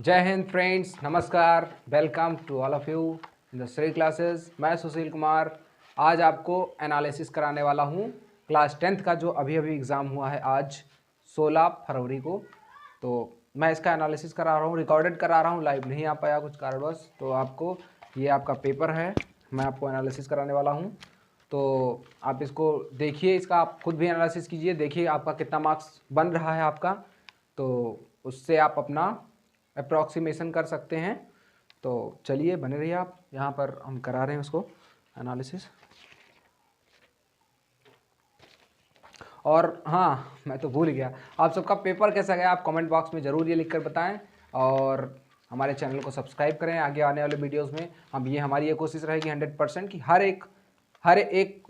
जय हिंद फ्रेंड्स, नमस्कार। Welcome to all of you in the Shri classes. मैं सुशील कुमार आज आपको एनालिसिस कराने वाला हूँ क्लास 10th का, जो अभी एग्ज़ाम हुआ है आज 16 फरवरी को। तो मैं इसका एनालिसिस करा रहा हूँ, रिकॉर्डेड करा रहा हूँ, लाइव नहीं आ पाया कुछ कारणवश। तो आपको ये आपका पेपर है, मैं आपको एनालिसिस कराने वाला हूँ। तो आप इसको देखिए, इसका आप खुद भी एनालिसिस कीजिए, देखिए आपका कितना मार्क्स बन रहा है आपका, तो उससे आप अपना अप्रॉक्सीमेशन कर सकते हैं। तो चलिए बने रहिए आप, यहाँ पर हम करा रहे हैं उसको एनालिसिस। और हाँ, मैं तो भूल गया, आप सबका पेपर कैसा गया आप कमेंट बॉक्स में ज़रूर ये लिखकर बताएं। और हमारे चैनल को सब्सक्राइब करें। आगे आने वाले वीडियोस में हमारी ये कोशिश रहेगी 100% कि हर एक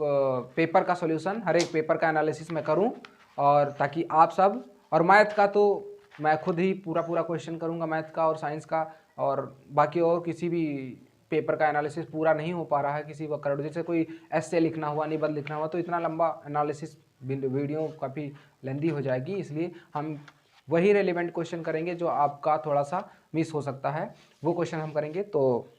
पेपर का सॉल्यूशन, हर एक पेपर का एनालिसिस मैं करूं, और ताकि आप सब, और मैथ का तो मैं खुद ही पूरा क्वेश्चन करूंगा, मैथ का और साइंस का, और बाकी और किसी भी पेपर का एनालिसिस पूरा नहीं हो पा रहा है किसी वक्त। जैसे कोई एस्से लिखना हुआ, निबंध लिखना हुआ, तो इतना लंबा एनालिसिस वीडियो काफ़ी लेंदी हो जाएगी, इसलिए हम वही रेलिवेंट क्वेश्चन करेंगे जो आपका थोड़ा सा मिस हो सकता है, वो क्वेश्चन हम करेंगे। तो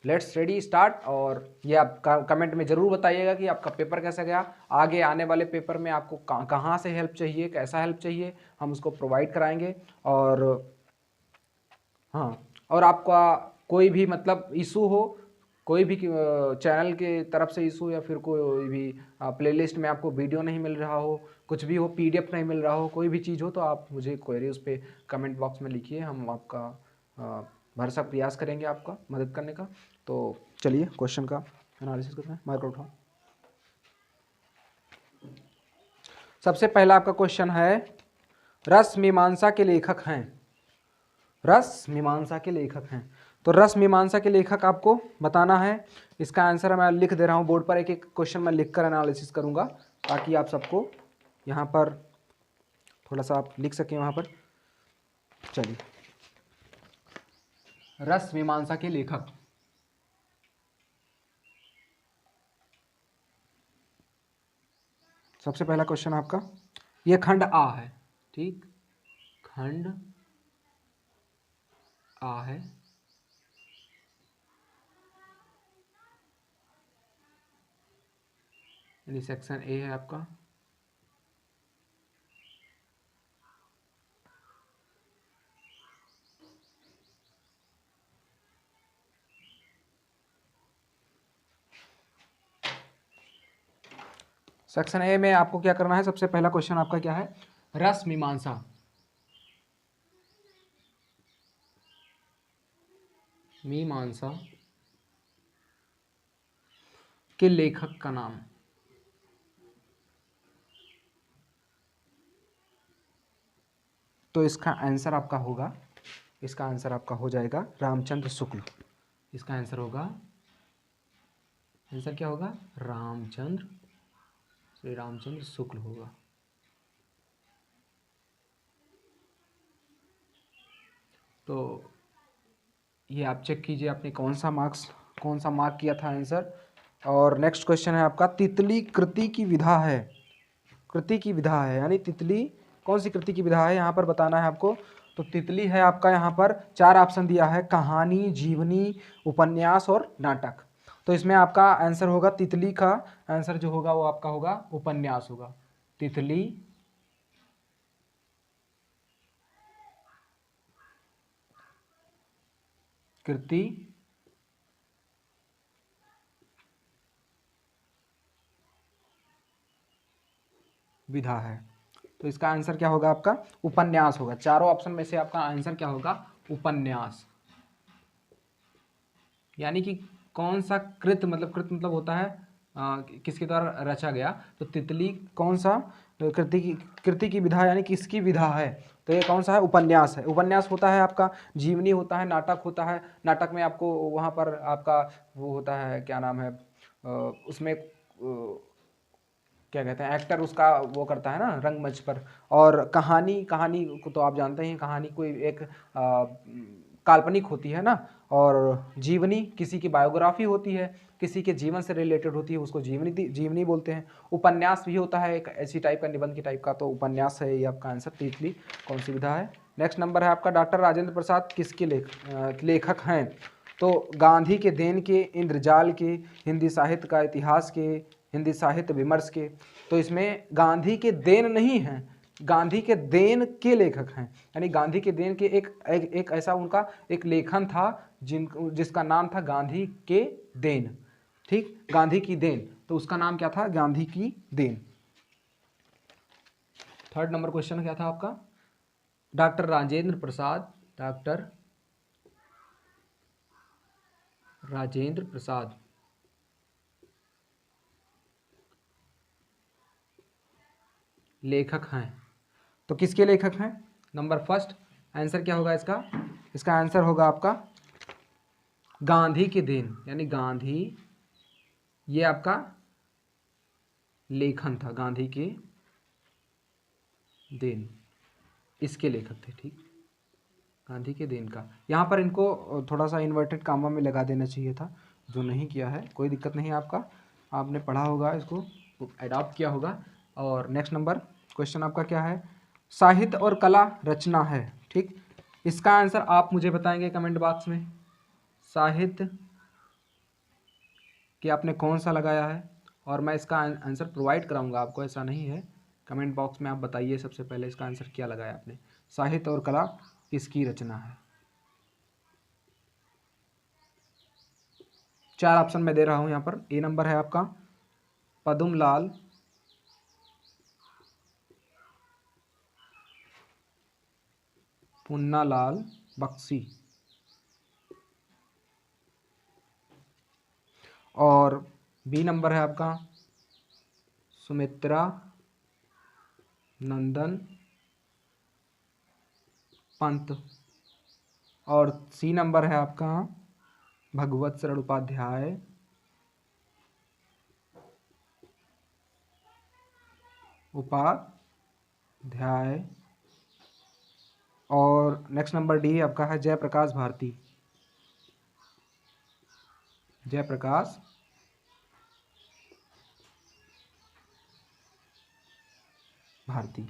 लेट्स रेडी स्टार्ट। और ये आप कमेंट में ज़रूर बताइएगा कि आपका पेपर कैसा गया। आगे आने वाले पेपर में आपको कहाँ से हेल्प चाहिए, कैसा हेल्प चाहिए, हम उसको प्रोवाइड कराएंगे। और हाँ, और आपका कोई भी मतलब इशू हो, कोई भी चैनल के तरफ से इशू, या फिर कोई भी प्लेलिस्ट में आपको वीडियो नहीं मिल रहा हो, कुछ भी हो, पीडीएफ नहीं मिल रहा हो, कोई भी चीज़ हो, तो आप मुझे क्वेरी उस पर कमेंट बॉक्स में लिखिए, हम आपका भरसक प्रयास करेंगे आपका मदद करने का। तो चलिए क्वेश्चन का एनालिसिस करते हैं। माइक्रो उठाओ। सबसे पहला आपका क्वेश्चन है, रस मीमांसा के लेखक हैं। रस मीमांसा के लेखक हैं, तो रस मीमांसा के लेखक आपको बताना है। इसका आंसर मैं लिख दे रहा हूँ बोर्ड पर, एक एक क्वेश्चन मैं लिख कर एनालिसिस करूँगा, ताकि आप सबको यहाँ पर थोड़ा सा आप लिख सकें वहाँ पर। चलिए, रस मीमांसा के लेखक। सबसे पहला क्वेश्चन आपका, ये खंड आ है, ठीक, खंड आ है, यानी सेक्शन ए है आपका। सेक्शन ए में आपको क्या करना है, सबसे पहला क्वेश्चन आपका क्या है, रस मीमांसा। मीमांसा के लेखक का नाम। तो इसका आंसर आपका होगा, इसका आंसर आपका हो जाएगा रामचंद्र शुक्ल। इसका आंसर होगा, आंसर क्या होगा, रामचंद्र, श्री रामचंद्र शुक्ल होगा। तो ये आप चेक कीजिए आपने कौन सा मार्क किया था आंसर। और नेक्स्ट क्वेश्चन है आपका, तितली कृति की विधा है। कृति की विधा है, यानी तितली कौन सी कृति की विधा है, यहाँ पर बताना है आपको। तो तितली है आपका, यहाँ पर 4 ऑप्शन दिया है, कहानी, जीवनी, उपन्यास और नाटक। तो इसमें आपका आंसर होगा, तितली का आंसर जो होगा वो आपका होगा उपन्यास होगा। तितली कृति विधा है, तो इसका आंसर क्या होगा आपका, उपन्यास होगा। चारों ऑप्शन में से आपका आंसर क्या होगा, उपन्यास। यानी कि कौन सा कृत मतलब होता है किसके द्वारा रचा गया। तो तितली कौन सा कृति की विधा, यानी किसकी विधा है, तो ये कौन सा है, उपन्यास है। उपन्यास होता है आपका, जीवनी होता है, नाटक होता है। नाटक में आपको वहाँ पर आपका वो होता है, क्या नाम है, उसमें क्या कहते हैं, एक्टर उसका वो करता है ना रंगमंच पर। और कहानी को तो आप जानते हैं, कहानी कोई एक काल्पनिक होती है ना। और जीवनी किसी की बायोग्राफी होती है, किसी के जीवन से रिलेटेड होती है, उसको जीवनी बोलते हैं। उपन्यास भी होता है एक ऐसी टाइप का, निबंध की टाइप का, तो उपन्यास है ये आपका आंसर। तितली कौन सी विधा है, नेक्स्ट नंबर है आपका डॉक्टर राजेंद्र प्रसाद किसके लेखक हैं? तो गांधी के देन के, इंद्रजाल के, हिंदी साहित्य का इतिहास के, हिंदी साहित्य विमर्श के। तो इसमें गांधी के देन नहीं है, गांधी के देन के लेखक हैं, यानी गांधी के देन के एक ऐसा उनका एक लेखन था जिसका नाम था गांधी के देन। ठीक, गांधी की देन, तो उसका नाम क्या था? गांधी की देन। थर्ड नंबर क्वेश्चन क्या था आपका? डॉक्टर राजेंद्र प्रसाद, डॉक्टर राजेंद्र प्रसाद लेखक हैं, तो किसके लेखक हैं? नंबर फर्स्ट आंसर क्या होगा इसका? इसका आंसर होगा आपका गांधी के देन, यानी गांधी, ये आपका लेखन था, गांधी के देन, इसके लेखक थे। ठीक, गांधी के देन का, यहाँ पर इनको थोड़ा सा इन्वर्टेड कामा में लगा देना चाहिए था, जो नहीं किया है, कोई दिक्कत नहीं है आपका, आपने पढ़ा होगा, इसको एडॉप्ट किया होगा। और नेक्स्ट नंबर क्वेश्चन आपका क्या है? साहित्य और कला रचना है। ठीक, इसका आंसर आप मुझे बताएंगे कमेंट बॉक्स में। साहित्य कि आपने कौन सा लगाया है, और मैं इसका आंसर प्रोवाइड कराऊंगा आपको, ऐसा नहीं है। कमेंट बॉक्स में आप बताइए सबसे पहले इसका आंसर क्या लगाया आपने। साहित्य और कला किसकी रचना है? 4 ऑप्शन मैं दे रहा हूं यहाँ पर। ए नंबर है आपका पद्मलाल, पुन्नालाल बख्शी, और बी नंबर है आपका सुमित्रा नंदन पंत, और सी नंबर है आपका भगवत शरण उपाध्याय, और नेक्स्ट नंबर डी आपका है जयप्रकाश भारती, जयप्रकाश भारती।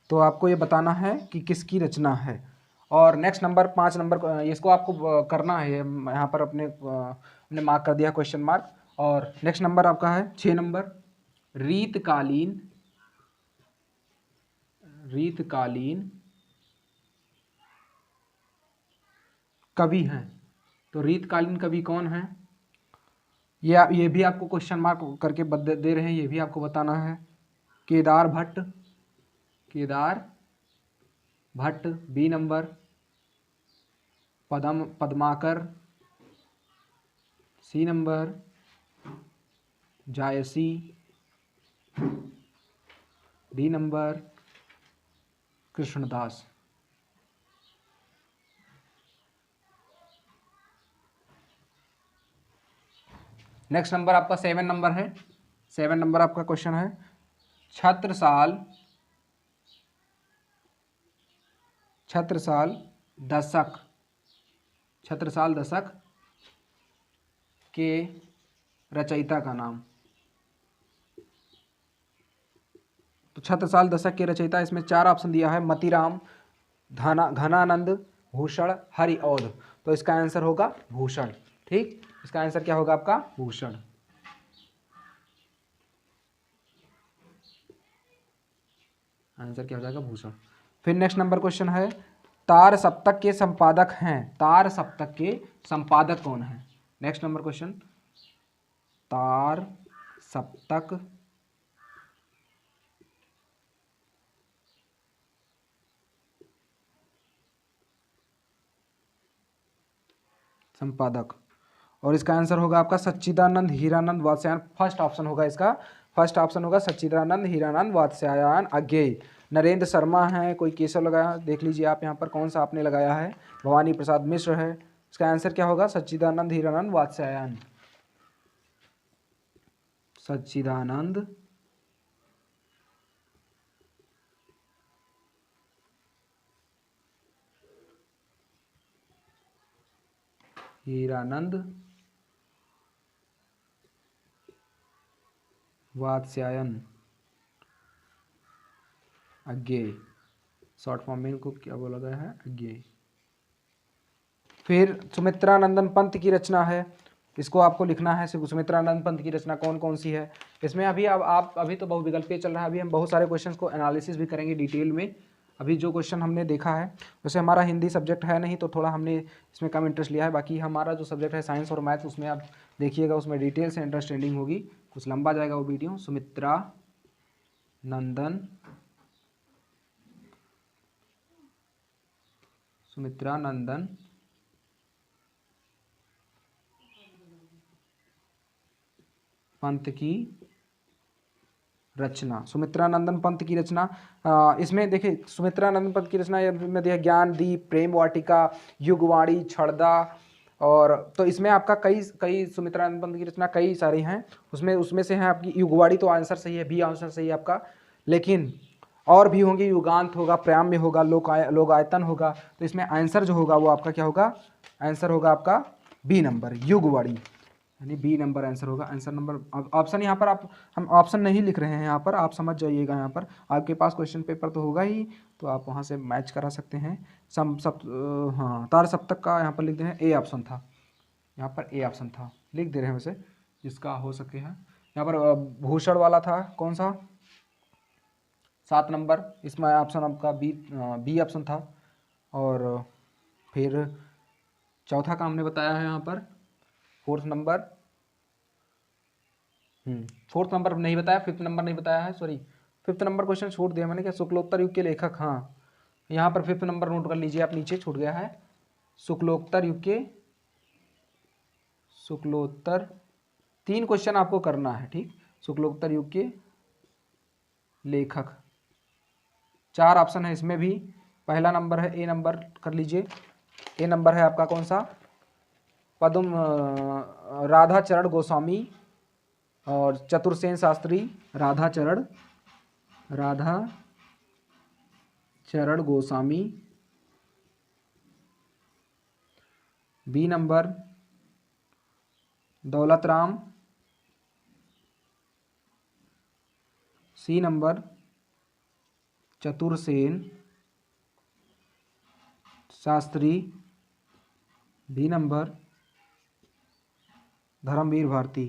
तो आपको ये बताना है कि किसकी रचना है। और नेक्स्ट नंबर 5 नंबर, इसको आपको करना है, यहाँ पर अपने मार्क कर दिया क्वेश्चन मार्क। और नेक्स्ट नंबर आपका है 6 नंबर रीतकालीन, रीतकालीन कवि हैं। तो रीतकालीन कवि कौन है? ये भी आपको क्वेश्चन मार्क करके दे रहे हैं, ये भी आपको बताना है। Kedar Bhatt, Kedar Bhatt, B number Padmakar, C number Jayasi, D number Krishnadas. Next number आपका 7 नंबर है। 7 नंबर आपका क्वेश्चन है छत्रसाल, छत्रसाल दशक, छत्रसाल दशक के रचयिता का नाम। तो छत्रसाल दशक के रचयिता, इसमें 4 ऑप्शन दिया है, मतीराम, घनानंद, भूषण, हरिऔध। तो इसका आंसर होगा भूषण। ठीक, इसका आंसर क्या होगा आपका? भूषण। आंसर क्या हो जाएगा? भूषण। फिर नेक्स्ट नंबर क्वेश्चन है तार सप्तक के संपादक हैं, तार सप्तक के संपादक कौन है? नेक्स्ट नंबर क्वेश्चन, तार सप्तक संपादक, और इसका आंसर होगा आपका सच्चिदानंद हीरानंद वात्स्यायन। फर्स्ट ऑप्शन होगा इसका, फर्स्ट ऑप्शन होगा सच्चिदानंद हीरानंद वात्स्यायन अज्ञेय। नरेंद्र शर्मा है, कोई केशव लगाया, देख लीजिए आप यहाँ पर कौन सा आपने लगाया है। भवानी प्रसाद मिश्र है। इसका आंसर क्या होगा? सच्चिदानंद हीरानंद वात्स्यायन, सच्चिदानंद हीरानंद वात्स्यायन अज्ञेय, शॉर्ट फॉर्म में इनको क्या बोला गया है, अज्ञेय। फिर सुमित्रानंदन पंत की रचना है, इसको आपको लिखना है। सुमित्रानंद पंत की रचना कौन कौन सी है। इसमें अभी अब आप अभी तो बहुविकल्पीय चल रहा है, अभी हम बहुत सारे क्वेश्चंस को एनालिसिस भी करेंगे डिटेल में। अभी जो क्वेश्चन हमने देखा है, वैसे हमारा हिंदी सब्जेक्ट है नहीं तो थोड़ा हमने इसमें कम इंटरेस्ट लिया है, बाकी हमारा जो सब्जेक्ट है साइंस और मैथ्स, उसमें आप देखिएगा, उसमें डिटेल से अंडरस्टैंडिंग होगी। कुछ लंबा जाएगा वो वीडियो। सुमित्रानंदन पंत की रचना, सुमित्रानंदन पंत की रचना। इसमें देखिए सुमित्रानंदन पंत की रचना में दिया ज्ञान दीप, प्रेम वाटिका, युगवाणी, छड़दा, और तो इसमें आपका कई सुमित्रानंद पंत की रचना कई सारी हैं, उसमें से है आपकी युगवाणी, तो आंसर सही है, बी आंसर सही है आपका। लेकिन और भी होंगे, युगांत होगा, प्रेम्य होगा, लोकायतन होगा, तो इसमें आंसर जो होगा वो आपका क्या होगा, आंसर होगा आपका बी नंबर, युगवाणी, यानी बी नंबर आंसर होगा। आंसर नंबर ऑप्शन यहाँ पर हम ऑप्शन नहीं लिख रहे हैं यहाँ पर, आप समझ जाइएगा। यहाँ पर आपके पास क्वेश्चन पेपर तो होगा ही, तो आप वहाँ से मैच करा सकते हैं। हाँ, तार सप्तक का यहाँ पर लिख दे हैं, ए ऑप्शन था, यहाँ पर ए ऑप्शन था, लिख दे रहे हैं वैसे, जिसका हो सके है। यहाँ पर भूषण वाला था, कौन सा, 7 नंबर, इसमें ऑप्शन आपका बी ऑप्शन था। और फिर चौथा का हमने बताया है यहाँ पर, फोर्थ नंबर नहीं बताया, 5th नंबर नहीं बताया है, सॉरी 5th नंबर क्वेश्चन छोड़ दिया मैंने, क्या शुक्लोत्तर युग के लेखक, हाँ यहाँ पर 5th नंबर नोट कर लीजिए आप, नीचे छूट गया है, शुक्लोत्तर युग के, शुक्लोत्तर, 3 क्वेश्चन आपको करना है, ठीक, शुक्लोत्तर युग के लेखक, 4 ऑप्शन है इसमें भी। पहला नंबर है, ए नंबर कर लीजिए, ए नंबर है आपका कौन सा, राधाचरण गोस्वामी और Chatursen Shastri, Radhacharan Goswami. B number Daulat Ram, C number Chatursen Shastri, D number Dharamvir Bharati.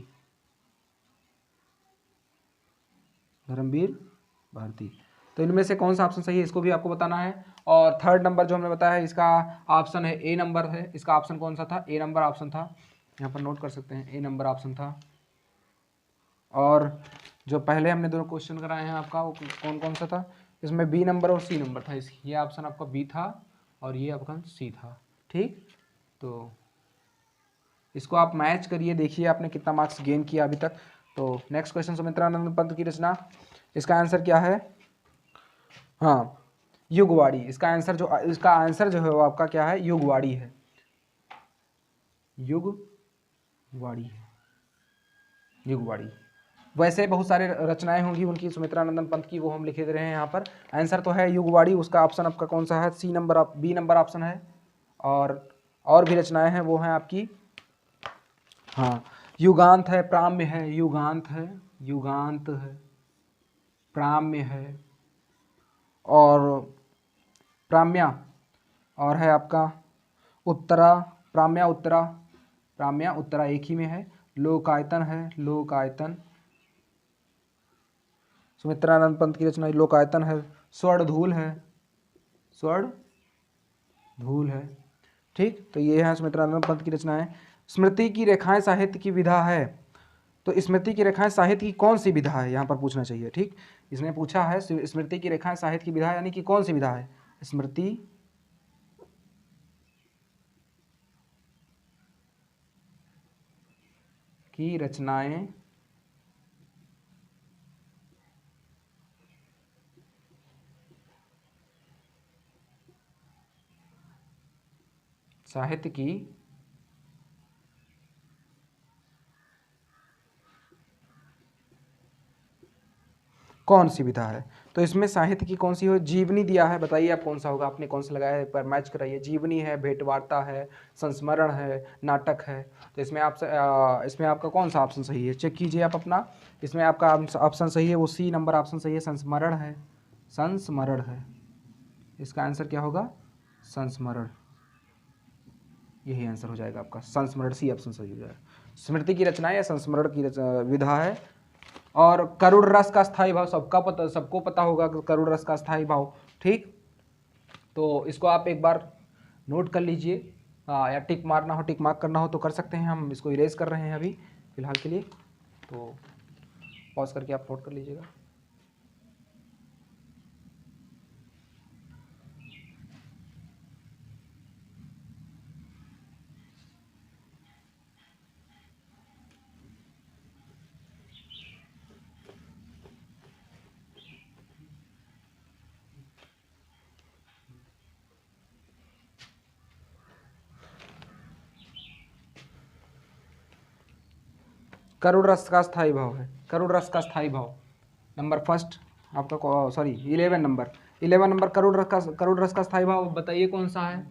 तो इनमें से कौन सा ऑप्शन सही है, इसको भी आपको बताना है। और 3rd नंबर जो हमने बताया है, इसका ऑप्शन है ए नंबर है, इसका ऑप्शन कौन सा था, ए नंबर ऑप्शन था, यहाँ पर नोट कर सकते हैं, ए नंबर ऑप्शन था। और जो पहले हमने दोनों क्वेश्चन कराए हैं आपका, वो कौन कौन सा था, इसमें बी नंबर और सी नंबर था, ये ऑप्शन आपका बी था और ये आपका सी था, ठीक। तो इसको आप मैच करिए, देखिए आपने कितना मार्क्स गेन किया अभी तक। तो नेक्स्ट क्वेश्चन, सुमित्रानंद पंत की रचना, इसका आंसर क्या है, हाँ युगवाणी, इसका आंसर जो है वो आपका क्या है, युगवाणी है, युगवाणी। वैसे बहुत सारे रचनाएं होंगी उनकी, सुमित्रानंदन पंत की, वो हम लिखे दे रहे हैं यहाँ पर। आंसर तो है युगवाणी, उसका ऑप्शन आपका कौन सा है, C number, B number option है। और भी रचनाएं हैं, वो हैं आपकी, हाँ युगांत है, प्राम्य है, प्राम्य है, और प्राम्या, और है आपका उत्तरा, प्राम्या उत्तरा एक ही में है। लोकायतन है, सुमित्रानंद पंत की रचना लोकायतन है। स्वर्णधूल है, ठीक। तो ये है सुमित्रानंद पंत की रचनाएं। स्मृति की रेखाएं साहित्य की विधा है, तो स्मृति की रेखाएं साहित्य की कौन सी विधा है, यहाँ पर पूछना चाहिए, ठीक। इसने पूछा है स्मृति की रेखाएं साहित्य की विधा यानी कि कौन सी विधा है, स्मृति की रचनाएं साहित्य की कौन सी विधा है। तो इसमें साहित्य की कौन सी हो, जीवनी दिया है, बताइए आप कौन सा होगा, आपने कौन सा लगाया है, पर मैच कराइए। जीवनी है, भेंटवार्ता है, संस्मरण है, नाटक है। तो इसमें इसमें आपका कौन सा ऑप्शन सही है, चेक कीजिए आप अपना। इसमें आपका ऑप्शन सही है वो सी नंबर ऑप्शन सही है, संस्मरण है। इसका आंसर क्या होगा? संस्मरण। यही आंसर हो जाएगा आपका संस्मरण, सी ऑप्शन सही हो जाएगा। स्मृति की रचना या संस्मरण की विधा है। और करुण रस का स्थायी भाव सबको पता होगा कि करुण रस का स्थायी भाव, ठीक। तो इसको आप एक बार नोट कर लीजिए, या टिक मारना हो, टिक मार्क करना हो तो कर सकते हैं। हम इसको इरेज कर रहे हैं अभी फिलहाल के लिए, तो पॉज करके आप नोट कर लीजिएगा। करुण रस का स्थायी भाव है, करुण रस का स्थायी भाव नंबर फर्स्ट आपका, सॉरी 11 नंबर करुण रस का स्थायी भाव बताइए कौन सा है?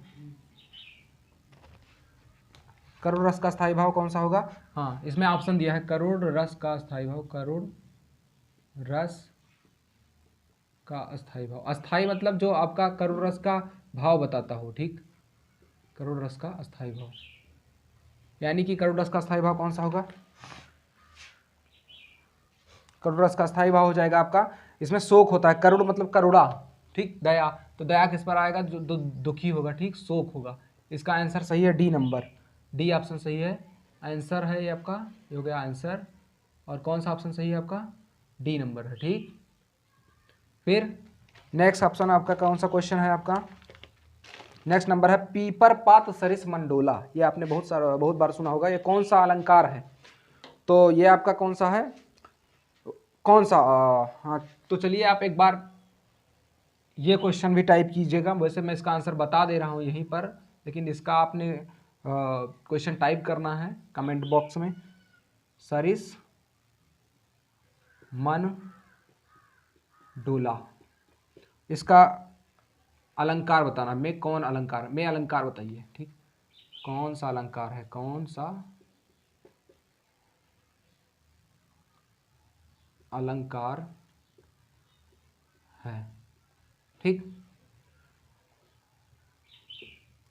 करुण रस का स्थायी भाव कौन सा होगा? हाँ, इसमें ऑप्शन दिया है करुण रस का स्थायी भाव, करुण रस का अस्थायी भाव। अस्थायी मतलब जो आपका करुण रस का भाव बताता हो, ठीक। करुण रस का अस्थायी भाव, यानी कि करुण रस का अस्थायी भाव कौन सा होगा? करुण रस का स्थायी भाव हो जाएगा आपका, इसमें शोक होता है, करुण मतलब करुणा, ठीक। दया, तो दया किस पर आएगा? जो दुखी होगा, ठीक, शोक होगा। इसका आंसर सही है डी नंबर, डी ऑप्शन सही है, आंसर है ये आपका, ये हो गया आंसर। और कौन सा ऑप्शन सही है आपका? डी नंबर है, ठीक। फिर नेक्स्ट ऑप्शन आपका कौन सा क्वेश्चन है आपका? नेक्स्ट नंबर है पीपर पात सरिस मंडोला। ये आपने बहुत बार सुना होगा। ये कौन सा अलंकार है? तो ये आपका कौन सा है, कौन सा हाँ, तो चलिए आप एक बार ये क्वेश्चन भी टाइप कीजिएगा। वैसे मैं इसका आंसर बता दे रहा हूँ यहीं पर, लेकिन इसका आपने क्वेश्चन टाइप करना है कमेंट बॉक्स में। सरिस मन डोला, इसका अलंकार बताना। में कौन अलंकार, में अलंकार बताइए, ठीक। कौन सा अलंकार है, कौन सा अलंकार है, ठीक।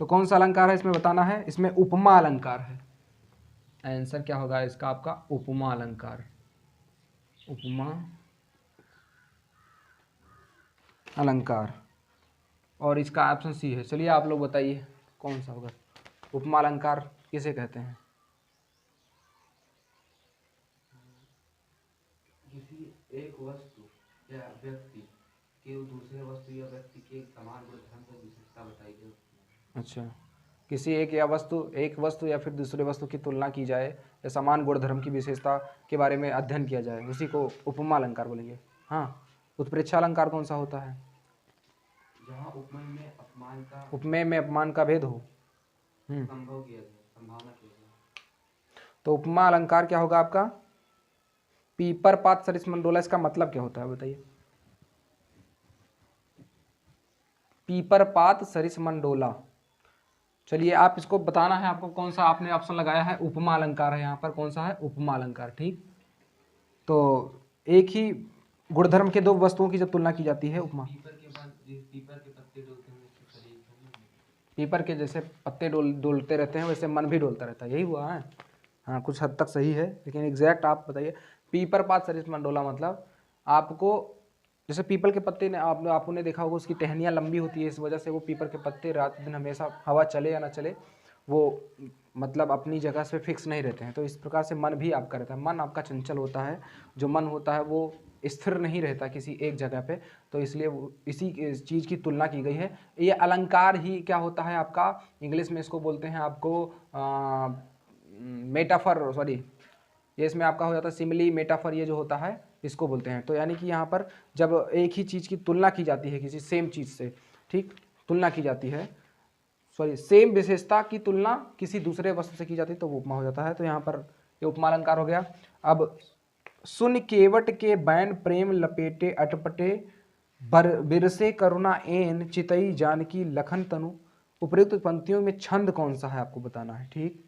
तो कौन सा अलंकार है इसमें बताना है। इसमें उपमा अलंकार है। आंसर क्या होगा इसका आपका? उपमा अलंकार, उपमा अलंकार। और इसका ऑप्शन सी है। चलिए आप लोग बताइए कौन सा होगा। उपमा अलंकार किसे कहते हैं? किसी एक वस्तु या व्यक्ति के दूसरे वस्तु या व्यक्ति के समान गुण धर्म को विशेषता बताई गई। अच्छा, किसी एक वस्तु या फिर दूसरे वस्तु की तुलना की जाए या समान गुण धर्म की विशेषता के बारे में अध्ययन किया जाए, उसी को उपमा अलंकार बोलेंगे। हाँ, उत्प्रेक्षा अलंकार कौन सा होता है? जहाँ उपमेय में अपमान का भेद हो, संभव किया जाए, संभावना की जाए। तो उपमा अलंकार क्या होगा आपका? पीपर पात सरिस मंडोला। इसका मतलब क्या होता है बताइए? पीपर पात सरिस मंडोला। चलिए आप इसको बताना है आपको, कौन सा आपने ऑप्शन लगाया है? उपमा अलंकार है यहाँ पर, कौन सा है? उपमा अलंकार, ठीक। तो एक ही गुणधर्म के दो वस्तुओं की जब तुलना की जाती है, उपमा। पीपर के पत्ते डोलते हैं, पीपर के जैसे पत्ते डोलते रहते हैं, वैसे मन भी डोलता रहता है, यही हुआ है। हाँ, कुछ हद तक सही है, लेकिन एग्जैक्ट आप बताइए। पीपर पात सरिस मंडोला मतलब आपको, जैसे पीपल के पत्ते ने आपने देखा होगा, उसकी टहनियाँ लंबी होती है, इस वजह से वो पीपल के पत्ते रात दिन हमेशा हवा चले या ना चले वो मतलब अपनी जगह से फिक्स नहीं रहते हैं। तो इस प्रकार से मन भी आपका रहता है, मन आपका चंचल होता है। जो मन होता है वो स्थिर नहीं रहता किसी एक जगह पे, तो इसलिए इसी चीज़ की तुलना की गई है। ये अलंकार ही क्या होता है आपका, इंग्लिश में इसको बोलते हैं आपको मेटाफर, सॉरी, ये इसमें आपका हो जाता है सिमिली, मेटाफर, ये जो होता है इसको बोलते हैं। तो यानी कि यहाँ पर जब एक ही चीज़ की तुलना की जाती है किसी सेम चीज़ से, ठीक, तुलना की जाती है, सॉरी, सेम विशेषता की तुलना किसी दूसरे वस्तु से की जाती है तो वो उपमा हो जाता है। तो यहाँ पर ये उपमा अलंकार हो गया। अब सुन केवट के बैन प्रेम लपेटे अटपटे बिरसे करुणा एन चितई जानकी लखन तनु। उपयुक्त पंक्तियों में छंद कौन सा है आपको बताना है, ठीक।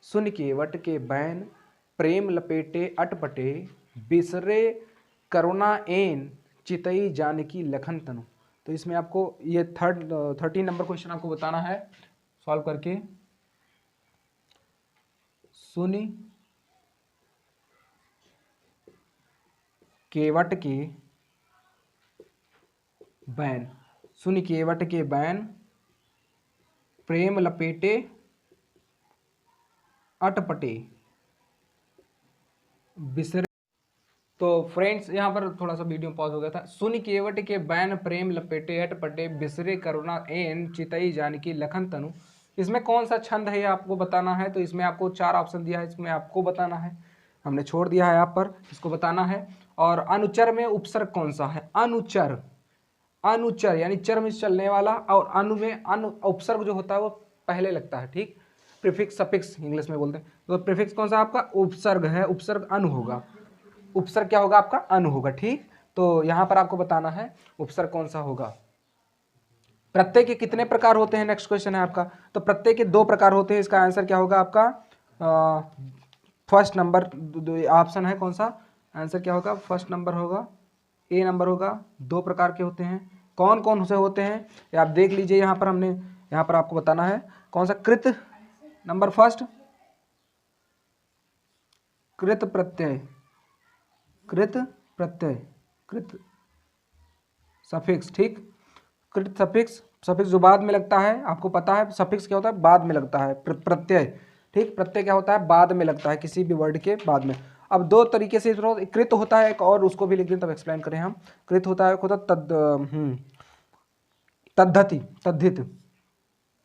सुन केवट के बैन प्रेम लपेटे अटपटे बिसरे करुणा एन चितई जानकी लखन तनु। तो इसमें आपको ये 13 नंबर क्वेश्चन आपको बताना है सॉल्व करके। सुनि केवट के बैन, सुनि केवट के बैन, प्रेम लपेटे अटपटे बिसरे। तो फ्रेंड्स यहाँ पर थोड़ा सा वीडियो पॉज हो गया था। सुनि केवट के बैन, प्रेम लपेटे अटपटे बिसरे करुणा एन चितई जानकी लखन तनु। इसमें कौन सा छंद है ये आपको बताना है। तो इसमें आपको 4 ऑप्शन दिया है, इसमें आपको बताना है, हमने छोड़ दिया है यहाँ पर, इसको बताना है। और अनुचर में उपसर्ग कौन सा है। अनुचर, अनुचर यानी चर में चलने वाला, और अनु में उपसर्ग जो होता है वो पहले लगता है, ठीक। प्रीफिक्स सफिक्स इंग्लिश में बोलते हैं। तो प्रीफिक्स कौन सा आपका उपसर्ग है, उपसर्ग अनु होगा, उपसर्ग क्या होगा आपका अनु होगा, ठीक। तो यहाँ पर आपको बताना है उपसर्ग कौन सा होगा। प्रत्यय के कितने प्रकार होते हैं, नेक्स्ट क्वेश्चन है आपका। तो प्रत्यय के 2 प्रकार होते हैं, इसका आंसर क्या होगा आपका फर्स्ट नंबर ऑप्शन है कौन सा, आंसर क्या होगा फर्स्ट नंबर होगा, ए नंबर होगा। 2 प्रकार के होते हैं, कौन कौन से होते हैं ये आप देख लीजिए। यहाँ पर हमने, यहाँ पर आपको बताना है कौन सा। कृत नंबर फर्स्ट, कृत प्रत्यय, कृत प्रत्यय, कृत सफिक्स, ठीक। कृत सफिक्स, सफिक्स जो बाद में लगता है, आपको पता है सफिक्स क्या होता है, बाद में लगता है। प्रत्यय, ठीक, प्रत्यय क्या होता है, बाद में लगता है किसी भी वर्ड के बाद में। अब 2 तरीके से कृत होता है एक, और उसको भी लिख दें तब एक्सप्लेन करें हम। कृत होता है, होता तद्धति, तद्धित,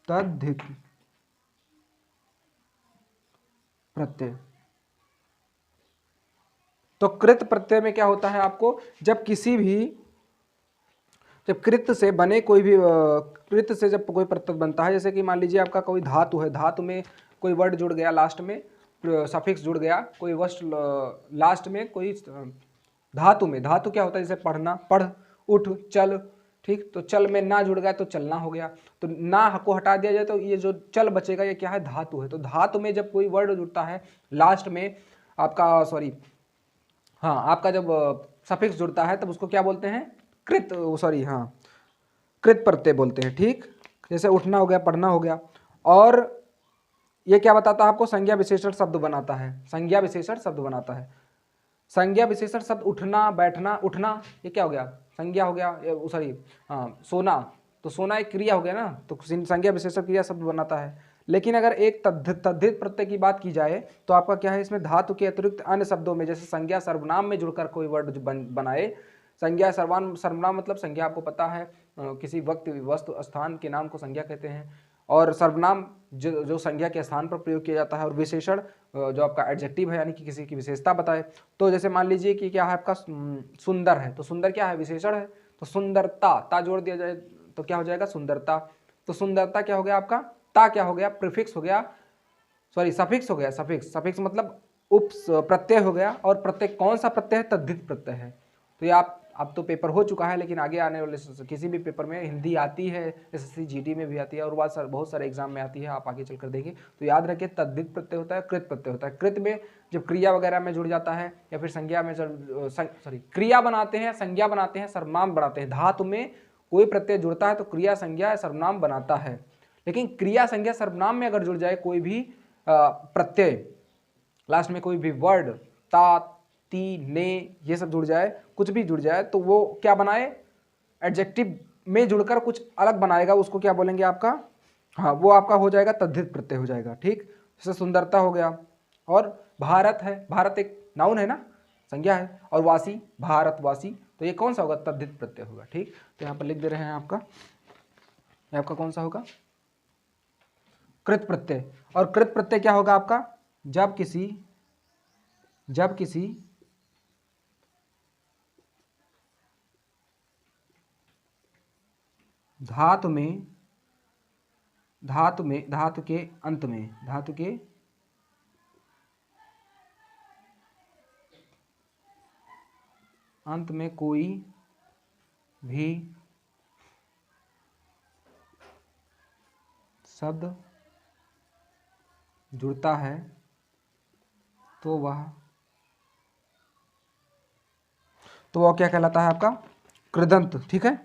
तद्धित प्रत्यय। तो कृत प्रत्यय में क्या होता है आपको, जब किसी भी, जब कृत से बने कोई भी कृत से जब कोई प्रत्यय बनता है, जैसे कि मान लीजिए आपका कोई धातु है, धातु में कोई वर्ड जुड़ गया, लास्ट में सफिक्स जुड़ गया, कोई वर्ड लास्ट में कोई धातु में, धातु क्या होता है, जैसे पढ़ना, पढ़, उठ, चल, ठीक। तो चल में ना जुड़ गया तो चलना हो गया। तो ना को हटा दिया जाए तो ये जो चल बचेगा ये क्या है, धातु है। तो धातु में जब कोई वर्ड जुड़ता है लास्ट में आपका, सॉरी हाँ, आपका जब सफिक्स जुड़ता है तब उसको क्या बोलते हैं, कृत, सॉरी हाँ, कृत प्रत्यय बोलते हैं, ठीक। जैसे उठना हो गया, पढ़ना हो गया। और ये क्या बताता है आपको, संज्ञा विशेषण शब्द बनाता है, संज्ञा विशेषण शब्द बनाता है। संज्ञा विशेषण शब्द उठना, बैठना, उठना ये क्या हो गया, संज्ञा हो गया, सॉरी हाँ, सोना, तो सोना एक क्रिया हो गया ना, तो संज्ञा विशेषण क्रिया शब्द बनाता है। लेकिन अगर एक तद्धित प्रत्यय की बात की जाए तो आपका क्या है, इसमें धातु के अतिरिक्त अन्य शब्दों में, जैसे संज्ञा सर्वनाम में जुड़कर कोई वर्ड बनाए। संज्ञा सर्वनाम मतलब संज्ञा आपको पता है, किसी व्यक्ति, वस्तु, स्थान के नाम को संज्ञा कहते हैं। और सर्वनाम जो संज्ञा के स्थान पर प्रयोग किया जाता है। और विशेषण जो आपका एडजेक्टिव है, यानी कि किसी की विशेषता बताए। तो जैसे मान लीजिए कि क्या है आपका सुंदर है, तो सुंदर क्या है, विशेषण है। तो सुंदरता, ता जोड़ दिया जाए तो क्या हो जाएगा, सुंदरता। तो सुंदरता क्या हो गया आपका, ता क्या हो गया, प्रीफिक्स हो गया, सॉरी सफिक्स हो गया, सफिक्स, सफिक्स मतलब उप प्रत्यय हो गया। और प्रत्यय कौन सा प्रत्यय है, तद्धित प्रत्यय है। तो ये आप, अब तो पेपर हो चुका है, लेकिन आगे आने वाले किसी भी पेपर में हिंदी आती है, एसएससी जीडी में भी आती है, और बहुत सारे एग्जाम में आती है, आप आगे चलकर देखें। तो याद रखिए तद्धित प्रत्यय होता है, कृत प्रत्यय होता है। कृत में जब क्रिया वगैरह में जुड़ जाता है, या फिर संज्ञा में सॉरी क्रिया बनाते हैं, संज्ञा बनाते हैं, सर्वनाम बनाते हैं। धातु में कोई प्रत्यय जुड़ता है तो क्रिया, संज्ञा, सर्वनाम बनाता है। लेकिन क्रिया, संज्ञा, सर्वनाम में अगर जुड़ जाए कोई भी प्रत्यय, लास्ट में कोई भी वर्ड, ता, ती, ने, ये सब जुड़ जाए, कुछ भी जुड़ जाए, तो वो क्या बनाए, एडजेक्टिव में जुड़कर कुछ अलग बनाएगा, उसको क्या बोलेंगे आपका, हाँ, वो आपका हो जाएगा तद्धित प्रत्यय हो जाएगा, ठीक। जैसे सुंदरता हो गया। और भारत है, भारत एक नाउन है ना, संज्ञा है। और वासी, भारतवासी, तो ये कौन सा होगा, तद्धित प्रत्यय होगा, ठीक। तो यहाँ पर लिख दे रहे हैं आपका कौन सा होगा, कृत प्रत्यय। और कृत प्रत्यय क्या होगा आपका, जब किसी धातु के अंत में कोई भी शब्द जुड़ता है तो वह क्या कहलाता है आपका, कृदंत, ठीक है।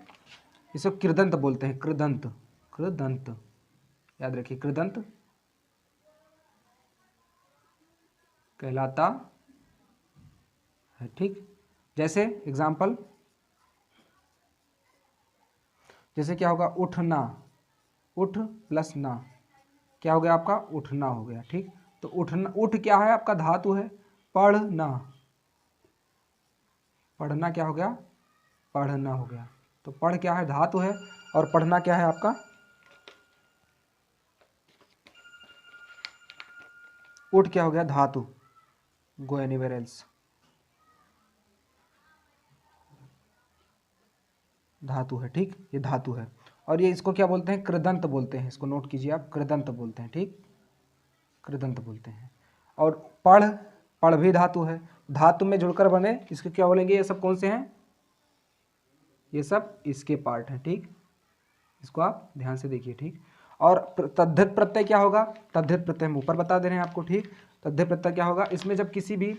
इसको कृदंत बोलते हैं, कृदंत, कृदंत, याद रखिए कृदंत कहलाता है। ठीक, जैसे एग्जाम्पल, जैसे क्या होगा, उठना, उठ प्लस ना, क्या हो गया आपका, उठना हो गया। ठीक, तो उठना, उठ क्या है आपका, धातु है। पढ़ना, पढ़ना क्या हो गया, पढ़ना हो गया। तो पढ़ क्या है, धातु है, और पढ़ना क्या है आपका, उठ क्या हो गया, धातु। गो एनीवेयर एल्स, धातु है। ठीक, ये धातु है, और ये इसको क्या बोलते हैं, कृदंत बोलते हैं। इसको नोट कीजिए आप, कृदंत बोलते हैं। ठीक, कृदंत बोलते हैं। और पढ़, पढ़ भी धातु है, धातु में जुड़कर बने इसके क्या बोलेंगे, ये सब कौन से हैं, ये सब इसके पार्ट हैं। ठीक, इसको आप ध्यान से देखिए। ठीक, और तद्धित प्रत्यय क्या होगा, तद्धित प्रत्यय हम ऊपर बता दे रहे हैं आपको। ठीक, तद्धित प्रत्यय क्या होगा, इसमें जब किसी भी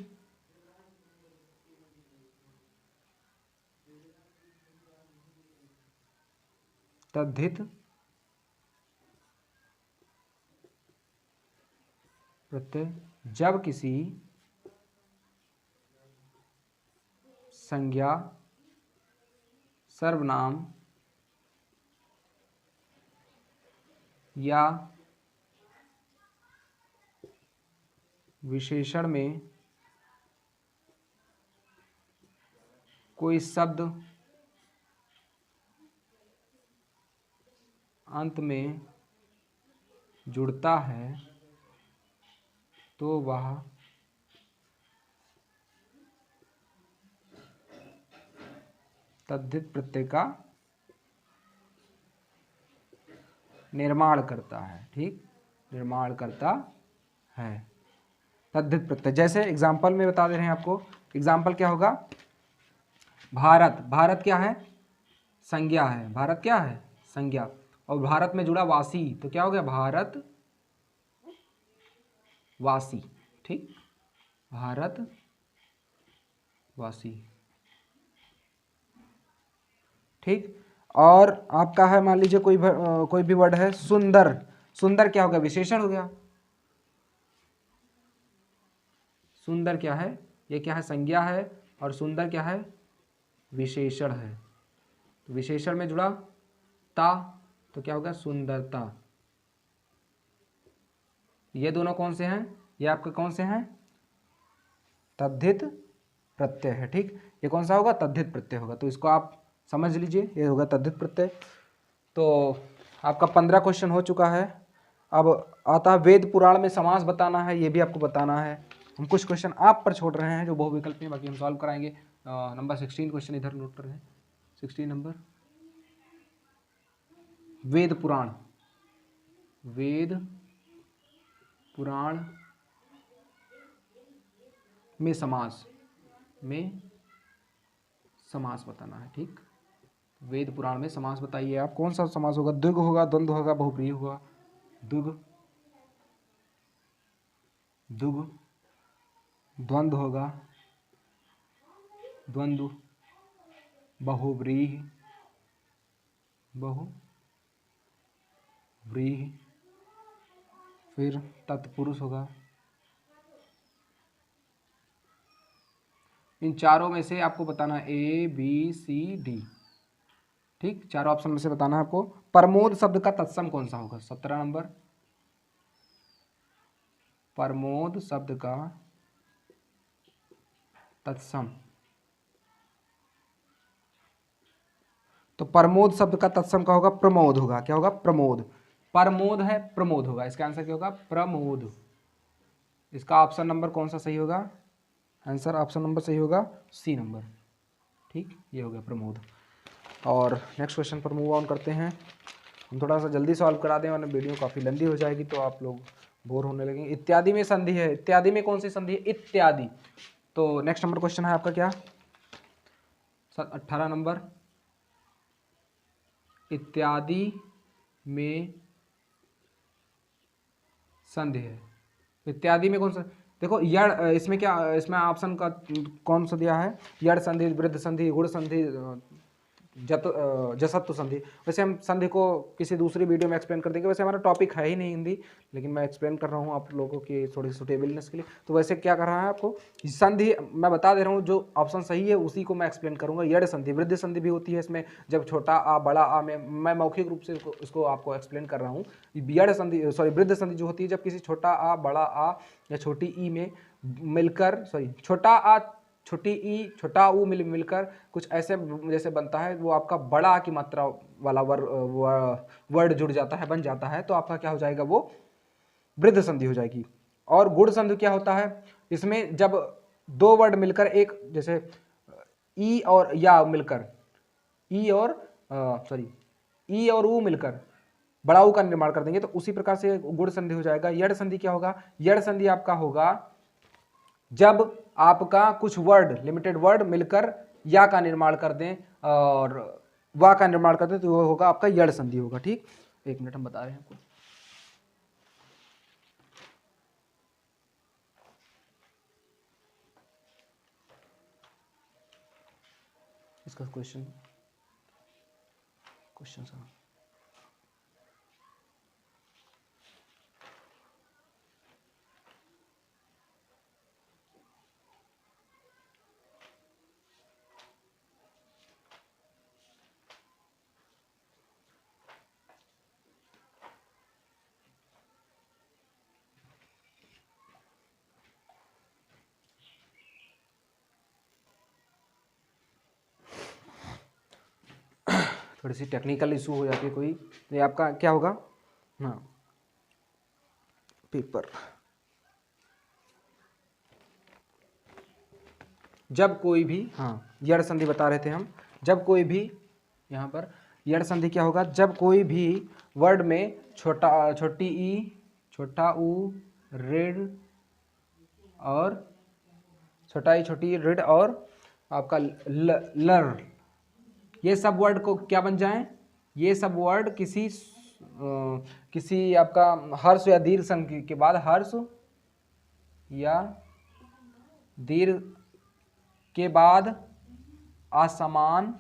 तद्धित प्रत्यय, जब किसी संज्ञा, सर्वनाम या विशेषण में कोई शब्द अंत में जुड़ता है तो वह तद्धित प्रत्यय का निर्माण करता है। ठीक, निर्माण करता है तद्धित प्रत्यय। जैसे एग्जाम्पल में बता दे रहे हैं आपको, एग्जाम्पल क्या होगा, भारत, भारत क्या है, संज्ञा है, भारत क्या है, संज्ञा, और भारत में जुड़ा वासी, तो क्या हो गया, भारत वासी। ठीक, भारत वासी। ठीक, और आपका है, मान लीजिए कोई भी वर्ड है, सुंदर, सुंदर क्या हो गया, विशेषण हो गया। सुंदर क्या है, ये क्या है, संज्ञा है, और सुंदर क्या है, विशेषण है। तो विशेषण में जुड़ा ता, तो क्या होगा, सुंदरता। ये दोनों कौन से हैं, ये आपके कौन से हैं, तद्धित प्रत्यय है। ठीक, ये कौन सा होगा, तद्धित प्रत्यय होगा। तो इसको आप समझ लीजिए, ये होगा तद्धित प्रत्यय। तो आपका 15 क्वेश्चन हो चुका है। अब आता है वेद पुराण में समास बताना है, ये भी आपको बताना है। हम कुछ क्वेश्चन आप पर छोड़ रहे हैं जो बहुविकल्प में, बाकी हम सॉल्व कराएंगे। नंबर 16 क्वेश्चन इधर नोट कर रहे हैं, 16 नंबर, वेद पुराण, वेद पुराण में समास, में समास बताना है। ठीक, वेद पुराण में समास बताइए आप, कौन सा समास होगा, द्विगु होगा, द्वंद्व होगा, बहुब्रीहि होगा, द्विगु, द्विगु, द्वंद्व होगा, द्वंद्व, बहुब्रीहि, बहुब्रीहि, फिर तत्पुरुष होगा। इन चारों में से आपको बताना A B C D। ठीक, चारों ऑप्शन में से बताना है आपको। प्रमोद शब्द का तत्सम कौन सा होगा, 17 नंबर, प्रमोद शब्द का तत्सम। तो प्रमोद शब्द का तत्सम का होगा, प्रमोद होगा, क्या होगा, प्रमोद। प्रमोद है, प्रमोद होगा, इसका आंसर क्या होगा, प्रमोद। इसका ऑप्शन नंबर कौन सा सही होगा, आंसर ऑप्शन नंबर सही होगा C नंबर। ठीक, ये हो गया प्रमोद। और नेक्स्ट क्वेश्चन पर मूव ऑन करते हैं। हम थोड़ा सा जल्दी सॉल्व करा दें वरना वीडियो काफ़ी लंबी हो जाएगी तो आप लोग बोर होने लगेंगे। इत्यादि में संधि है, इत्यादि में कौन सी संधि है, इत्यादि। तो नेक्स्ट नंबर क्वेश्चन है आपका क्या, 18 नंबर, इत्यादि में संधि है। इत्यादि में कौन सा, देखो यड़, इसमें क्या, इसमें ऑप्शन का कौन सा दिया है, यड़ संधि, वृद्ध संधि, गुण संधि, जसत्तु संधि। वैसे हम संधि को किसी दूसरी वीडियो में एक्सप्लेन कर देंगे, वैसे हमारा टॉपिक है ही नहीं हिंदी, लेकिन मैं एक्सप्लेन कर रहा हूँ आप लोगों की थोड़ी सुटेबलनेस के लिए। तो वैसे क्या कर रहा है आपको संधि मैं बता दे रहा हूँ, जो ऑप्शन सही है उसी को मैं एक्सप्लेन करूँगा। यड़ संधि, वृद्धि संधि भी होती है इसमें, जब छोटा आ बड़ा आ में मैं मौखिक रूप से इसको आपको एक्सप्लेन कर रहा हूँ। यड़ संधि वृद्धि संधि जो होती है, जब किसी छोटा आ बड़ा आ या छोटी ई में मिलकर छोटा आ छोटी ई छोटा ऊ मिलकर कुछ ऐसे जैसे बनता है, वो आपका बड़ा की मात्रा वाला वर्ड जुड़ जाता है, बन जाता है, तो आपका क्या हो जाएगा, वो वृद्ध संधि हो जाएगी। और गुण संधि क्या होता है, इसमें जब दो वर्ड मिलकर एक, जैसे ई और या मिलकर ई और ऊ मिलकर बड़ा ऊ का निर्माण कर देंगे, तो उसी प्रकार से गुण संधि हो जाएगा। यड़ संधि क्या होगा, यड़ संधि आपका होगा जब आपका कुछ वर्ड, लिमिटेड वर्ड मिलकर या का निर्माण कर दें और वा का निर्माण कर दें, तो वो होगा आपका यड़ संधि होगा। ठीक, एक मिनट हम बता रहे हैं आपको। इसका क्वेश्चन थोड़ी सी टेक्निकल इशू हो जाती है कोई, ये आपका क्या होगा, हाँ पेपर, जब कोई भी, हाँ यड़ संधि बता रहे थे हम, जब कोई भी, यहाँ पर यड़ संधि क्या होगा, जब कोई भी वर्ड में छोटी ई छोटा ऊ ऋण और छोटा ई छोटी ई ऋण और आपका लर, ये सब वर्ड को क्या बन जाएं, ये सब वर्ड किसी आपका हर्ष या दीर्घ संधि के बाद, हर्ष या दीर्घ के बाद असमान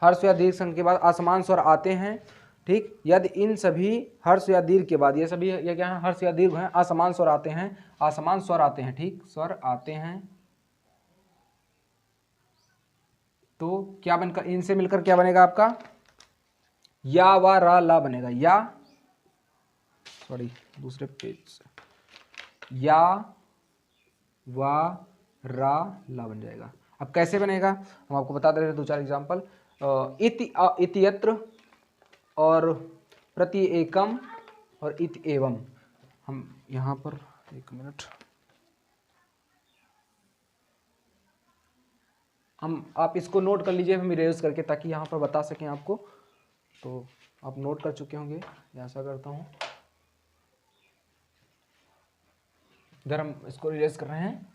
हर्ष या दीर्घ संधि के बाद असमान स्वर आते हैं। ठीक, यदि इन सभी हर्ष या दीर्घ के बाद, ये क्या है, हर्ष या दीर्घ हैं, असमान स्वर आते हैं, असमान स्वर आते हैं, ठीक, स्वर आते हैं, तो क्या बनकर, इनसे मिलकर क्या बनेगा आपका, या वा रा ला बनेगा, या दूसरे पेज से, या वा रा ला बन जाएगा। अब कैसे बनेगा हम आपको बता दे रहे हैं, दो चार एग्जांपल। इत्यत्र और प्रति एकम और इत एवं, हम यहाँ पर एक मिनट, आप इसको नोट कर लीजिए, हम इरेज करके, ताकि यहाँ पर बता सकें आपको। तो आप नोट कर चुके होंगे, ऐसा करता हूँ, इधर हम इसको इरेज कर रहे हैं।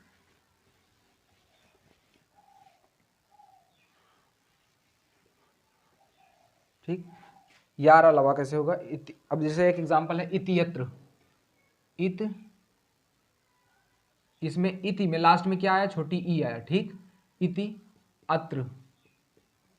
ठीक, यार अलावा कैसे होगा, अब जैसे एक एग्जांपल है इत्यत्र, इसमें इति में लास्ट में क्या आया, छोटी ई आया, ठीक, इति अत्र,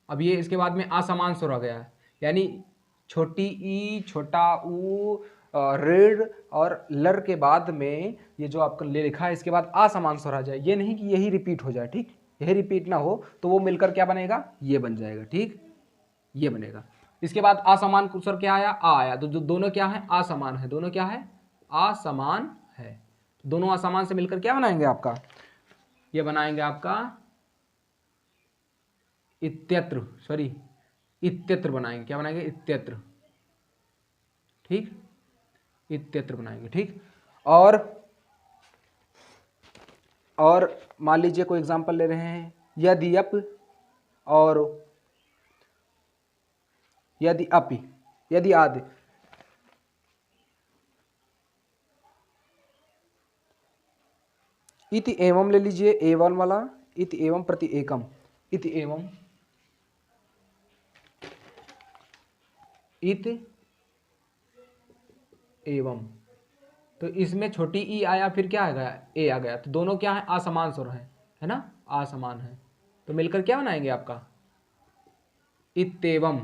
अब ये इसके बाद में असमान स्वर आ गया है, यानी छोटी ई छोटा ऊ ऋण और लर के बाद में ये जो आपका लिखा है, इसके बाद असमान स्वर आ जाए, ये नहीं कि यही रिपीट हो जाए, ठीक, यही रिपीट ना हो, तो वो मिलकर क्या बनेगा, ये बन जाएगा, ठीक, ये बनेगा। इसके बाद असमान स्वर क्या आया, आ आया, तो जो दोनों क्या है, असमान है, दोनों क्या है, असमान है, दोनों असमान से मिलकर क्या बनाएंगे आपका, ये बनाएंगे आपका इत्यत्र बनाएंगे, क्या बनाएंगे, इत्यत्र, ठीक, इत्यत्र बनाएंगे, ठीक। और मान लीजिए कोई एग्जांपल ले रहे हैं, यदि अप और यदि अपि, यदि आदि, इति एवं ले लीजिए, एवं वाला, इति एवं प्रति एकम, इति एवं, इत एवं, तो इसमें छोटी ई आया, फिर क्या आ गया, ए आ गया, तो दोनों क्या है, असमान स्वर है ना, असमान है, तो मिलकर क्या बनाएंगे आपका इत्येवम,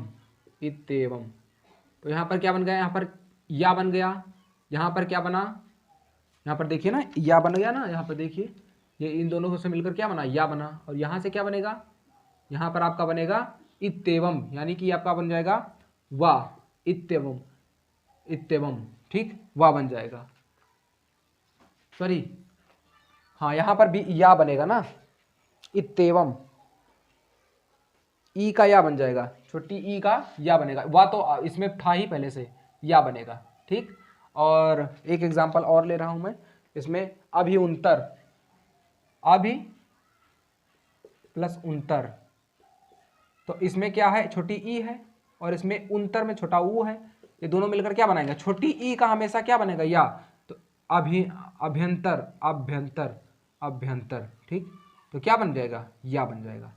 इत्येवम। तो यहाँ पर क्या बन गया, यहाँ पर या बन गया, यहाँ पर क्या बना, यहाँ पर देखिए ना या बन गया ना, यहाँ पर देखिए ये इन दोनों से मिलकर क्या बना या बना, और यहाँ से क्या बनेगा, यहाँ पर आपका बनेगा इत्येवम, यानी कि आपका बन जाएगा वाह, इत्येवम, इत्येवम, ठीक, वाह बन जाएगा, सॉरी हाँ यहाँ पर भी या बनेगा ना, इत्येवम, ई का या बन जाएगा, छोटी ई का या बनेगा, वाह तो इसमें था ही पहले से, या बनेगा, ठीक। और एक एग्जांपल और ले रहा हूं मैं, इसमें अभिउंतर, अभि प्लस उंतर, तो इसमें क्या है छोटी ई है और इसमें उंतर में छोटा ऊ है, ये दोनों मिलकर क्या बनाएंगे, छोटी ई का हमेशा क्या बनेगा या, तो अभ्यंतर, अभ्यंतर, अभ्यंतर, ठीक, तो क्या बन जाएगा या बन जाएगा,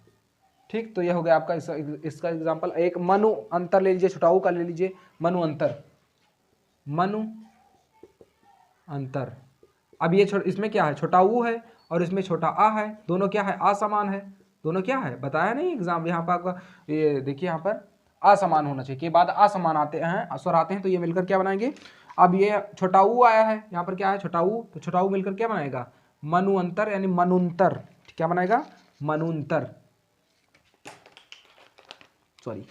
ठीक। तो यह हो गया आपका इसका एग्जांपल। एक मनु अंतर ले लीजिए, छोटा ऊ का ले लीजिए, मनु अंतर, मनु अंतर। अब ये इसमें क्या है, छोटा ऊ है और इसमें छोटा आ है, दोनों क्या है असमान है, दोनों क्या है बताया नहीं एग्जाम, यहाँ पर आपका ये देखिए यहाँ पर असमान होना चाहिए, के बाद असमान आते हैं, स्वर आते हैं, तो ये मिलकर क्या बनाएंगे, अब ये छोटा ऊ आया है, यहाँ पर क्या है छोटा ऊ, तो छोटा ऊ मिलकर क्या बनाएगा मनु अंतर, यानी मनुंतर, क्या बनाएगा मनुंतर, सॉरी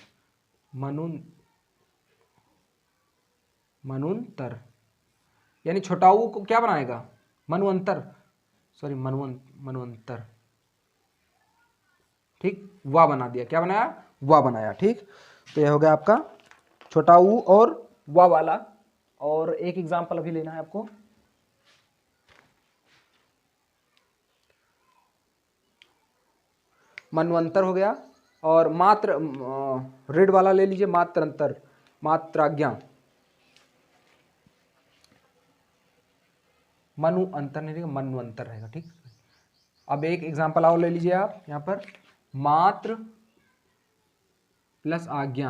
मनुंतर, यानी छोटा ऊ को क्या बनाएगा मनुअंतर, सॉरी मनुअंतर, ठीक, वाह बना दिया, क्या बनाया वाह बनाया, ठीक। तो यह हो गया आपका छोटा ऊ और वाह वाला। और एक एग्जांपल अभी लेना है आपको, मनवंतर हो गया, और मात्र ऋड वाला ले लीजिए, मात्र अंतर, मात्राज्ञा, मनु अंतर नहीं रहेगा मनवंतर रहेगा, ठीक। अब एक एग्जांपल और ले लीजिए आप, यहाँ पर मात्र प्लस आज्ञा,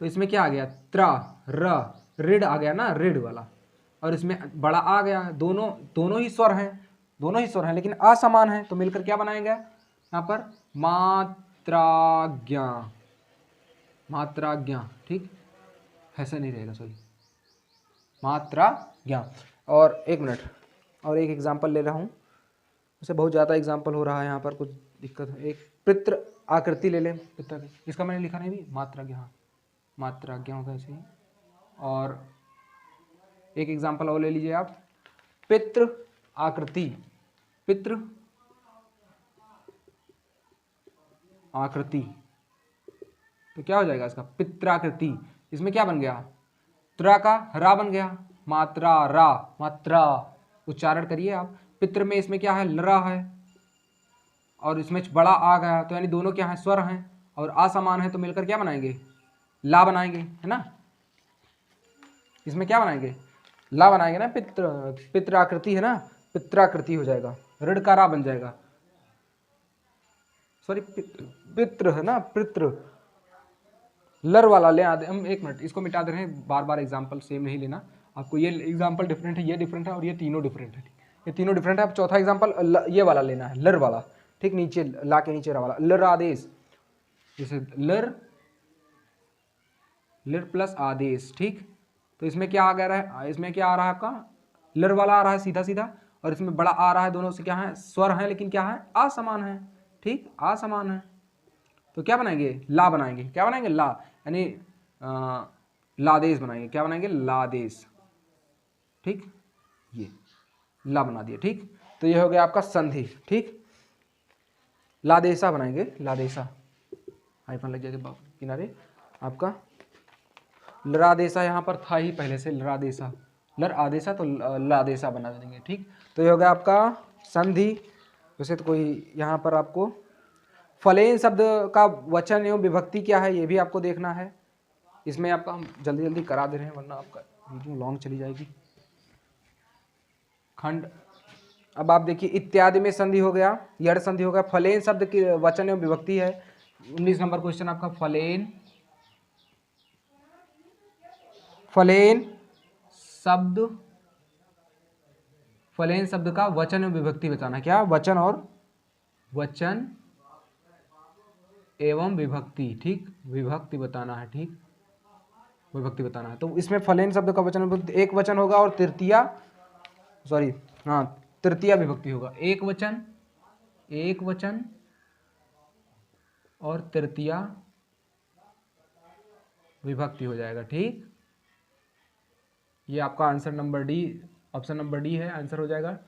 तो इसमें क्या आ गया त्रा, र, ऋड आ गया ना, ऋड वाला, और इसमें बड़ा आ गया, दोनों ही स्वर हैं, दोनों ही स्वर हैं लेकिन असमान है, तो मिलकर क्या बनाएंगे यहाँ पर मात्राज्ञा, मात्राज्ञा, ठीक, ऐसा नहीं रहेगा सॉरी, मात्राज्ञा। और एक मिनट, और एक एग्जांपल ले रहा हूँ, उसे बहुत ज़्यादा एग्जांपल हो रहा है यहाँ पर, कुछ दिक्कत है। एक पितृ आकृति ले लें, पितृ, इसका मैंने लिखा नहीं भी, मात्राज्ञा, हाँ मात्राज्ञा होगा ऐसे ही। और एक एग्जांपल और ले लीजिए आप, पितृ आकृति, पितृ आकृति, तो क्या हो जाएगा इसका पित्राकृति, इसमें क्या बन गया त्रा का रा बन गया, मात्रा रा, मात्रा, उच्चारण करिए आप। पितृ में इसमें क्या है लरा है, और इसमें बड़ा आ गया, तो यानी दोनों क्या है स्वर हैं, और असमान है, तो मिलकर क्या बनाएंगे ला बनाएंगे, है ना, इसमें क्या बनाएंगे ला बनाएंगे ना, पित्राकृति है ना, पित्राकृति हो जाएगा, ऋड का रा बन जाएगा, सॉरी पितृ है ना, पितृ, लर वाला ले आते हम, एक मिनट इसको मिटा दे रहे हैं, बार बार एग्जांपल सेम नहीं लेना आपको, ये एग्जांपल डिफरेंट है, ये डिफरेंट है, और ये तीनों डिफरेंट है, ये तीनों डिफरेंट है। अब चौथा एग्जांपल ये वाला लेना है, लर वाला, ठीक, नीचे ला के नीचे रा वाला, लर आदेश, जैसे लर, लर प्लस आदेश, ठीक, तो इसमें क्या आ गया है, इसमें क्या आ रहा है आपका लर वाला आ रहा है सीधा सीधा, और इसमें बड़ा आ रहा है, दोनों से क्या है स्वर है लेकिन क्या है असमान है, ठीक, असमान है, तो क्या बनाएंगे ला बनाएंगे, क्या बनाएंगे ला, यानी लादेश बनाएंगे, क्या बनाएंगे लादेश, ठीक, ये ला बना दिया, ठीक। तो ये हो गया आपका संधि, ठीक, लादेशा बनाएंगे, लादेशा, हाइफन लग जाएगा किनारे आपका, लरादेशा यहाँ पर था ही पहले से, लरादेशा, लर आदेशा, तो लादेशा बना देंगे, ठीक। तो ये हो गया आपका संधि। वैसे तो कोई यहाँ पर आपको फलेन शब्द का वचन एवं विभक्ति क्या है ये भी आपको देखना है, इसमें आपका हम जल्दी जल्दी करा दे रहे हैं वरना आपका वीडियो लॉन्ग चली जाएगी। खंड, अब आप देखिए इत्यादि में संधि हो गया, यड़ संधि हो गया, फलेन शब्द की वचन एवं विभक्ति है। 19 नंबर क्वेश्चन आपका, फलेन, फलेन शब्द, फलेन शब्द का वचन एवं विभक्ति बताना, क्या वचन और वचन एवं विभक्ति, ठीक, विभक्ति बताना है, ठीक, विभक्ति बताना है। तो इसमें फलेन शब्द का वचन एक वचन होगा और तृतीया, सॉरी हाँ, तृतीया विभक्ति होगा। एक वचन और तृतीया विभक्ति हो जाएगा, ठीक। ये आपका answer number D, option number D है, आंसर हो जाएगा।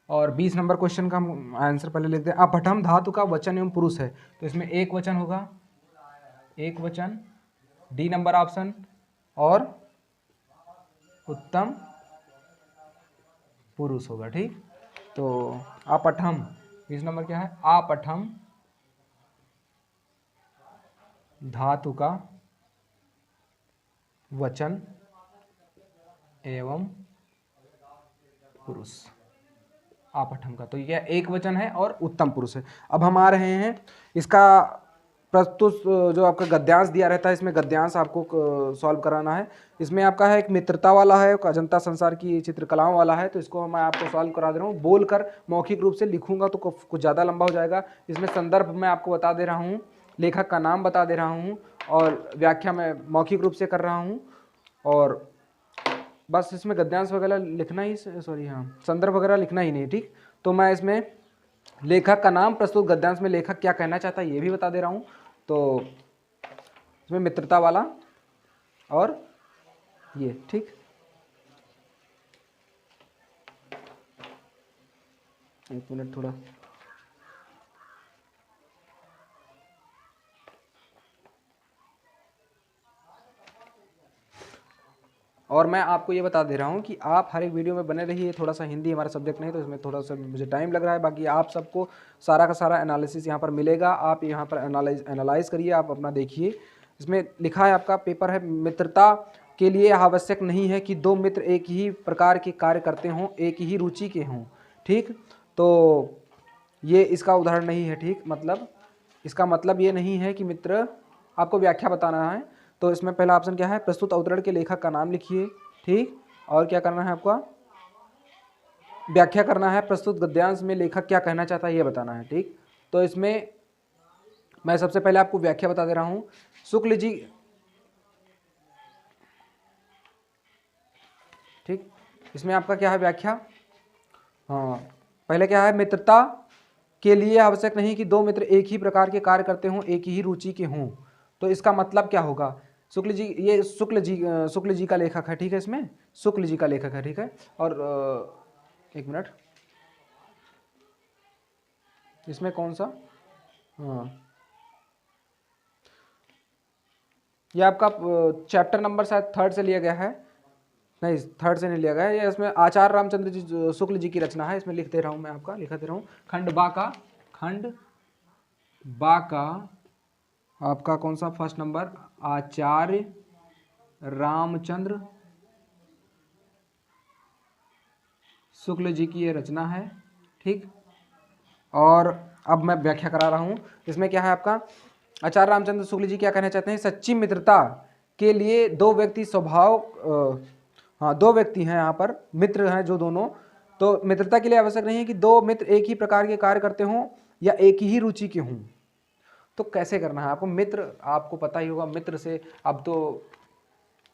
और 20 नंबर क्वेश्चन का हम आंसर पहले लिखते हैं। अपठम धातु का वचन एवं पुरुष है, तो इसमें एक वचन होगा, एक वचन, डी नंबर ऑप्शन। और उत्तम पुरुष होगा, ठीक। तो अपठम 20 नंबर क्या है, अपठम धातु का वचन एवं पुरुष, आपठम का, तो यह एक वचन है और उत्तम पुरुष है। अब हम आ रहे हैं इसका प्रस्तुत जो आपका गद्यांश दिया रहता है, इसमें गद्यांश आपको सॉल्व कराना है। इसमें आपका है एक मित्रता वाला है, अजंता संसार की चित्रकलाओं वाला है, तो इसको मैं आपको सॉल्व करा दे रहा हूँ। बोलकर मौखिक रूप से लिखूंगा तो कुछ ज़्यादा लंबा हो जाएगा। इसमें संदर्भ मैं आपको बता दे रहा हूँ, लेखक का नाम बता दे रहा हूँ, और व्याख्या मैं मौखिक रूप से कर रहा हूँ, और बस इसमें गद्यांश वगैरह लिखना ही, सॉरी हाँ, संदर्भ वगैरह लिखना ही नहीं, ठीक। तो मैं इसमें लेखक का नाम, प्रस्तुत गद्यांश में लेखक क्या कहना चाहता है ये भी बता दे रहा हूँ। तो इसमें मित्रता वाला और ये, ठीक। एक मिनट थोड़ा, और मैं आपको ये बता दे रहा हूँ कि आप हर एक वीडियो में बने रहिए। थोड़ा सा हिंदी हमारा सब्जेक्ट नहीं, तो इसमें थोड़ा सा मुझे टाइम लग रहा है। बाकी आप सबको सारा का सारा एनालिसिस यहाँ पर मिलेगा, आप यहाँ पर एनालाइज करिए, आप अपना देखिए। इसमें लिखा है, आपका पेपर है, मित्रता के लिए आवश्यक नहीं है कि दो मित्र एक ही प्रकार के कार्य करते हों, एक ही रुचि के हों, ठीक। तो ये इसका उदाहरण नहीं है, ठीक। मतलब इसका मतलब ये नहीं है कि मित्र, आपको व्याख्या बताना है। तो इसमें पहला ऑप्शन क्या है, प्रस्तुत अवतरण के लेखक का नाम लिखिए, ठीक। और क्या करना है आपका, व्याख्या करना है, प्रस्तुत गद्यांश में लेखक क्या कहना चाहता है ये बताना है, ठीक। तो इसमें मैं सबसे पहले आपको व्याख्या बता दे रहा हूँ। शुक्ल जी, ठीक, इसमें आपका क्या है व्याख्या, हाँ, पहले क्या है, मित्रता के लिए आवश्यक नहीं कि दो मित्र एक ही प्रकार के कार्य करते हों, एक ही रुचि के हों। तो इसका मतलब क्या होगा, शुक्ल जी, ये शुक्ल जी का लेखक है, ठीक है, इसमें शुक्ल जी का लेखक है, ठीक है। और एक मिनट, इसमें कौन सा, हाँ, ये आपका चैप्टर नंबर शायद 3rd से लिया गया है, नहीं 3rd से नहीं लिया गया है ये। इसमें आचार्य रामचंद्र जी शुक्ल जी की रचना है। इसमें लिख दे रहा हूँ मैं, आपका लिखा दे रहा हूँ, खंड बा का आपका कौन सा, फर्स्ट नंबर, आचार्य रामचंद्र शुक्ल जी की ये रचना है, ठीक। और अब मैं व्याख्या करा रहा हूँ। इसमें क्या है आपका, आचार्य रामचंद्र शुक्ल जी क्या कहना चाहते हैं, सच्ची मित्रता के लिए दो व्यक्ति हाँ, दो व्यक्ति हैं यहाँ पर, मित्र हैं जो दोनों, तो मित्रता के लिए आवश्यक नहीं है कि दो मित्र एक ही प्रकार के कार्य करते हों या एक ही रुचि के हों। तो कैसे करना है आपको, मित्र आपको पता ही होगा, मित्र से अब तो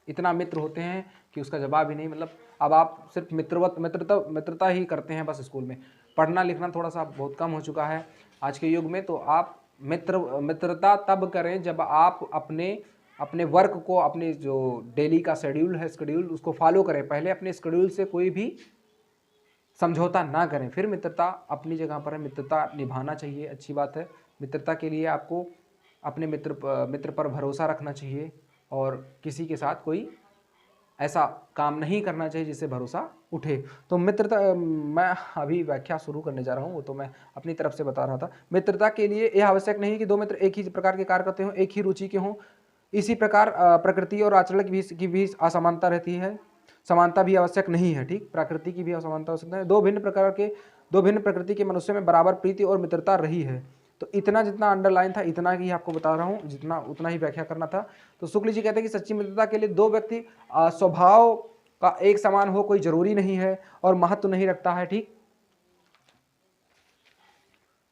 इतना मित्र होते हैं कि उसका जवाब ही नहीं। मतलब अब आप सिर्फ मित्रता ही करते हैं बस स्कूल में, पढ़ना लिखना थोड़ा सा बहुत कम हो चुका है आज के युग में। तो आप मित्रता तब करें जब आप अपने वर्क को, अपने जो डेली का शेड्यूल है, शेड्यूल उसको फॉलो करें। पहले अपने शेड्यूल से कोई भी समझौता ना करें, फिर मित्रता अपनी जगह पर है, मित्रता निभाना चाहिए, अच्छी बात है। मित्रता के लिए आपको अपने मित्र पर भरोसा रखना चाहिए, और किसी के साथ कोई ऐसा काम नहीं करना चाहिए जिससे भरोसा उठे। तो मित्रता, मैं अभी व्याख्या शुरू करने जा रहा हूँ, वो तो मैं अपनी तरफ से बता रहा था। मित्रता के लिए यह आवश्यक नहीं कि दो मित्र एक ही प्रकार के कार्य करते हों, एक ही रुचि के हों। इसी प्रकार प्रकृति और आचरण की भी असमानता रहती है, समानता भी आवश्यक नहीं है, ठीक। प्रकृति की भी असमानता हो सकता है। दो भिन्न प्रकृति के मनुष्य में बराबर प्रीति और मित्रता रही है। तो इतना जितना अंडरलाइन था इतना ही आपको बता रहा हूँ, जितना उतना ही व्याख्या करना था। तो शुक्ल जी कहते हैं कि सच्ची मित्रता के लिए दो व्यक्ति स्वभाव का एक समान हो कोई जरूरी नहीं है और महत्व नहीं रखता है, ठीक,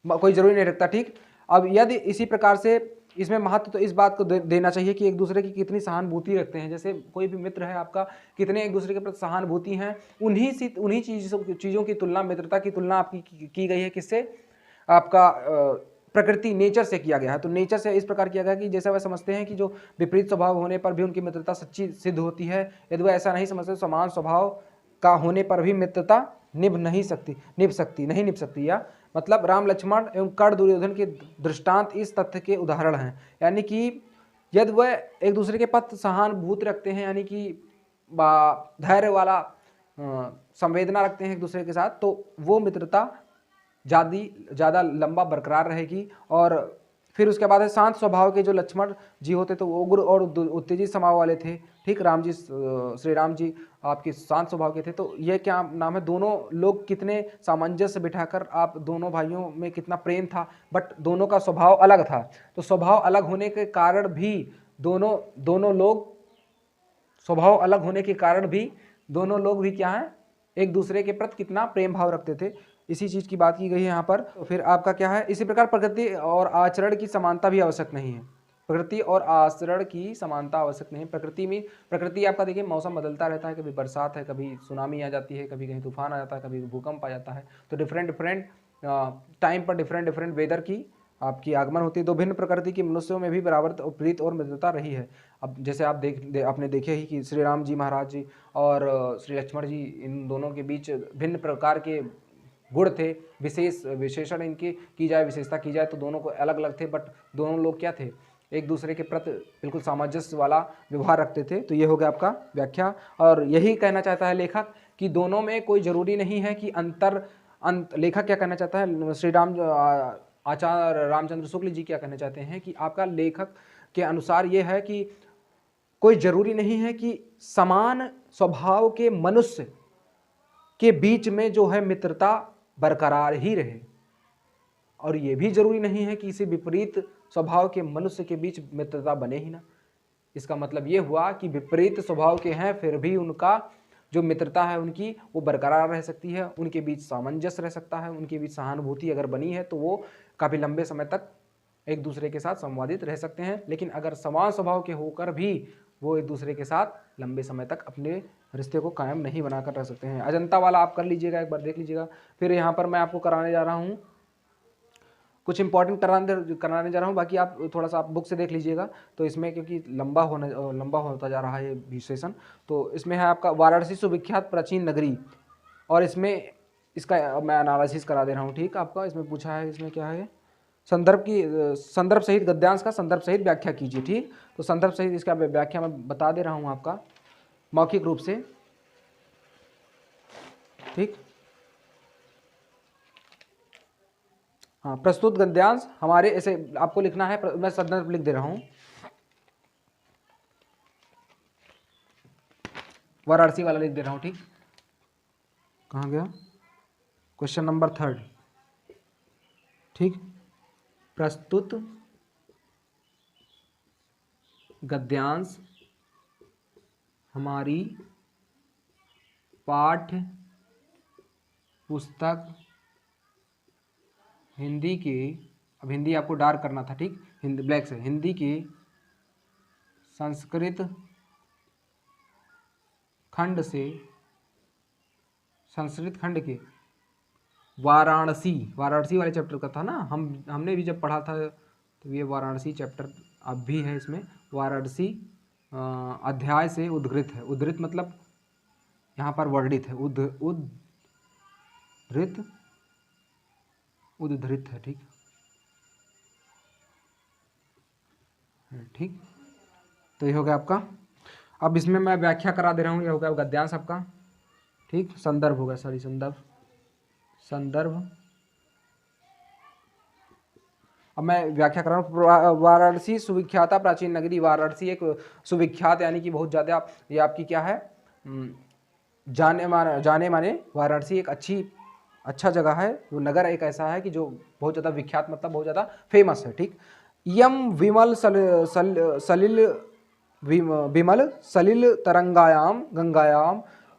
कोई जरूरी नहीं रखता, ठीक। अब यदि इसी प्रकार से इसमें महत्व तो इस बात को देना चाहिए कि एक दूसरे की कितनी सहानुभूति रखते हैं। जैसे कोई भी मित्र है आपका, कितने एक दूसरे के प्रति सहानुभूति हैं, उन्हीं चीज़ों की तुलना, मित्रता की तुलना आपकी की गई है किससे? आपका प्रकृति, नेचर से किया गया है। तो नेचर से इस प्रकार किया गया कि जैसा वह समझते हैं कि जो विपरीत स्वभाव होने पर भी उनकी मित्रता सच्ची सिद्ध होती है, यदि वह ऐसा नहीं समझते, समान स्वभाव का होने पर भी मित्रता निभ सकती। या मतलब राम लक्ष्मण एवं कर्ण दुर्योधन के दृष्टांत इस तथ्य के उदाहरण हैं। यानी कि यदि वह एक दूसरे के प्रति सहानुभूति रखते हैं, यानी कि धैर्य वाला संवेदना रखते हैं एक दूसरे के साथ, तो वो मित्रता ज़्यादा लंबा बरकरार रहेगी। और फिर उसके बाद है शांत स्वभाव के जो लक्ष्मण जी होते तो वो उग्र और उत्तेजित स्वभाव वाले थे, ठीक। श्री राम जी आपके शांत स्वभाव के थे। तो ये क्या नाम है, दोनों लोग कितने सामंजस्य बिठाकर, आप दोनों भाइयों में कितना प्रेम था, बट दोनों का स्वभाव अलग था। तो स्वभाव अलग होने के कारण भी दोनों लोग भी क्या है, एक दूसरे के प्रति कितना प्रेम भाव रखते थे, इसी चीज़ की बात की गई है यहाँ पर। तो फिर आपका क्या है, इसी प्रकार प्रकृति और आचरण की समानता भी आवश्यक नहीं है। प्रकृति और आचरण की समानता आवश्यक नहीं है। प्रकृति आपका देखिए मौसम बदलता रहता है, कभी बरसात है, कभी सुनामी आ जाती है, कभी कहीं तूफान आ जाता है, कभी भूकंप आ जाता है। तो डिफरेंट टाइम पर डिफरेंट वेदर की आपकी आगमन होती है। दो भिन्न प्रकृति की मनुष्यों में भी बराबर प्रीत और मित्रता रही है। अब जैसे आपने देखे ही कि श्री राम जी महाराज जी और श्री लक्ष्मण जी, इन दोनों के बीच भिन्न प्रकार के गुण थे, विशेषण इनके की जाए, विशेषता की जाए तो दोनों को अलग अलग थे, बट दोनों लोग क्या थे, एक दूसरे के प्रति बिल्कुल सामंजस्य वाला व्यवहार रखते थे। तो ये हो गया आपका व्याख्या। और यही कहना चाहता है लेखक कि दोनों में कोई जरूरी नहीं है कि लेखक क्या कहना चाहता है, आचार्य रामचंद्र शुक्ल जी क्या कहना चाहते हैं कि आपका लेखक के अनुसार ये है कि कोई जरूरी नहीं है कि समान स्वभाव के मनुष्य के बीच में जो है मित्रता बरकरार ही रहे, और ये भी जरूरी नहीं है कि किसी विपरीत स्वभाव के मनुष्य के बीच मित्रता बने ही ना। इसका मतलब ये हुआ कि विपरीत स्वभाव के हैं फिर भी उनका जो मित्रता है उनकी वो बरकरार रह सकती है, उनके बीच सामंजस्य रह सकता है, उनके बीच सहानुभूति अगर बनी है तो वो काफ़ी लंबे समय तक एक दूसरे के साथ संवादित रह सकते हैं। लेकिन अगर समान स्वभाव के होकर भी वो एक दूसरे के साथ लंबे समय तक अपने रिश्ते को कायम नहीं बनाकर रह सकते हैं। अजंता वाला आप कर लीजिएगा, एक बार देख लीजिएगा। फिर यहाँ पर मैं आपको कराने जा रहा हूँ, कुछ इंपॉर्टेंट कराने जा रहा हूँ, बाकी आप थोड़ा सा आप बुक से देख लीजिएगा। तो इसमें क्योंकि लंबा होता जा रहा है ये भी सेशन, तो इसमें है आपका वाराणसी सुविख्यात प्राचीन नगरी, और इसमें इसका मैं एनालिसिस करा दे रहा हूँ, ठीक। आपका इसमें पूछा है, इसमें क्या है, संदर्भ सहित गद्यांश का संदर्भ सहित व्याख्या कीजिए, ठीक। तो संदर्भ सहित इसका व्याख्या मैं बता दे रहा हूँ आपका मौखिक रूप से, ठीक। हाँ, प्रस्तुत गद्यांश हमारे, ऐसे आपको लिखना है, मैं संदर्भ लिख दे रहा हूँ, वाराणसी वाला लिख दे रहा हूँ, ठीक। कहाँ गया, क्वेश्चन नंबर 3, ठीक। प्रस्तुत गद्यांश हमारी पाठ्य पुस्तक हिंदी के, अब हिंदी आपको डार्क करना था, ठीक, हिंदी ब्लैक से, हिंदी के संस्कृत खंड के वाराणसी वाले चैप्टर का था ना, हमने भी जब पढ़ा था, तो ये वाराणसी चैप्टर अब भी है इसमें। वाराणसी अध्याय से उद्धृत है, उद्धृत मतलब यहाँ पर वर्णित है, उद्धृत है, ठीक, ठीक। तो ये हो गया आपका। अब इसमें मैं व्याख्या करा दे रहा हूँ, ये हो गया गद्यांश आपका, ठीक। संदर्भ होगा, सॉरी, संदर्भ। अब मैं व्याख्या कर रहा हूँ। वाराणसी सुविख्याता प्राचीन नगरी, वाराणसी एक सुविख्यात यानी कि बहुत ज़्यादा, ये आपकी क्या है, जाने माने वाराणसी एक अच्छा जगह है, वो नगर एक ऐसा है कि जो बहुत ज़्यादा विख्यात, मतलब बहुत ज़्यादा फेमस है, ठीक। यम विमल सलिल तरंगायाम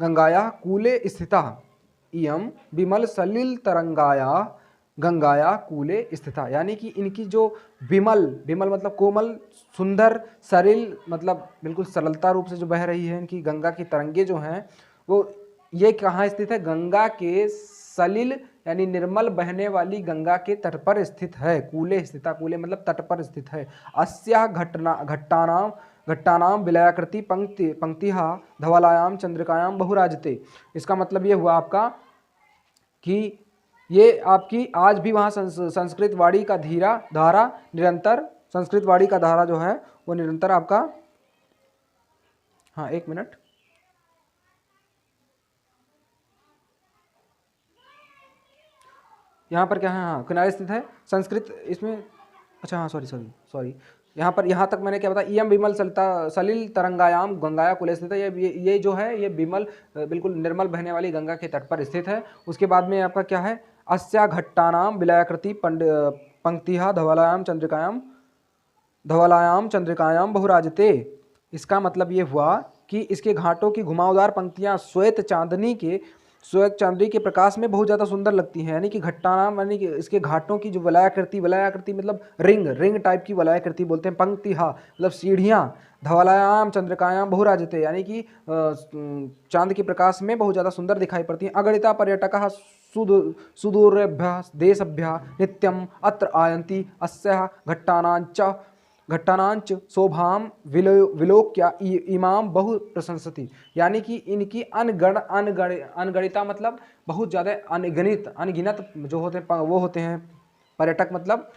गंगाया कूले स्थिता, इयम विमल सलिल तरंगाया गंगाया कूले स्थिता, यानी कि इनकी जो विमल, विमल मतलब कोमल, सुंदर, सरिल मतलब बिल्कुल सरलता रूप से जो बह रही है इनकी गंगा की तरंगे जो हैं वो ये कहाँ स्थित है? गंगा के सलिल यानी निर्मल बहने वाली गंगा के तट पर स्थित है। कूले स्थिता, कूले मतलब तट पर स्थित है। अस्या घट्टानाम विलयाकृति पंक्तिहा धवलायाम चंद्रिकायाम बहुराजते। इसका मतलब ये हुआ आपका कि ये आपकी आज भी वहाँ संस्कृत वाणी का धारा निरंतर, संस्कृत वाणी का धारा जो है वो निरंतर आपका, हाँ एक मिनट, यहाँ पर क्या है, हाँ किनारे स्थित है संस्कृत इसमें, अच्छा हाँ सॉरी यहाँ पर, यहाँ तक मैंने क्या बताया, इयम विमल सलिल तरंगायाम गंगाया कुले स्थित है। ये जो है ये विमल बिल्कुल निर्मल बहने वाली गंगा के तट पर स्थित है। उसके बाद में आपका क्या है, अस्या घट्टानाम विलयाकृति पंक्तिहा धवलायाम चंद्रिकायाम बहुराजते। इसका मतलब ये हुआ कि इसके घाटों की घुमावदार पंक्तियाँ श्वेत चांदनी के प्रकाश में बहुत ज़्यादा सुंदर लगती हैं। यानी कि घट्टानाम यानी कि इसके घाटों की जो वलयाकृति मतलब रिंग टाइप की वलयाकृति बोलते हैं। पंक्तिहा मतलब सीढ़ियाँ, धवलायाम चंद्रिकायाम बहुराजते यानी कि चांद के प्रकाश में बहुत ज़्यादा सुंदर दिखाई पड़ती हैं। अगणिता पर्यटकाः सुदूरेभ्यः देशेभ्यः नित्यम अत्र आयन्ति अस्याः घट्टानांच शोभाम विलोक्य इमाम बहु प्रशंसति। यानी कि इनकी अनगणिता मतलब बहुत ज़्यादा अनगिनत जो होते हैं वो होते हैं पर्यटक मतलब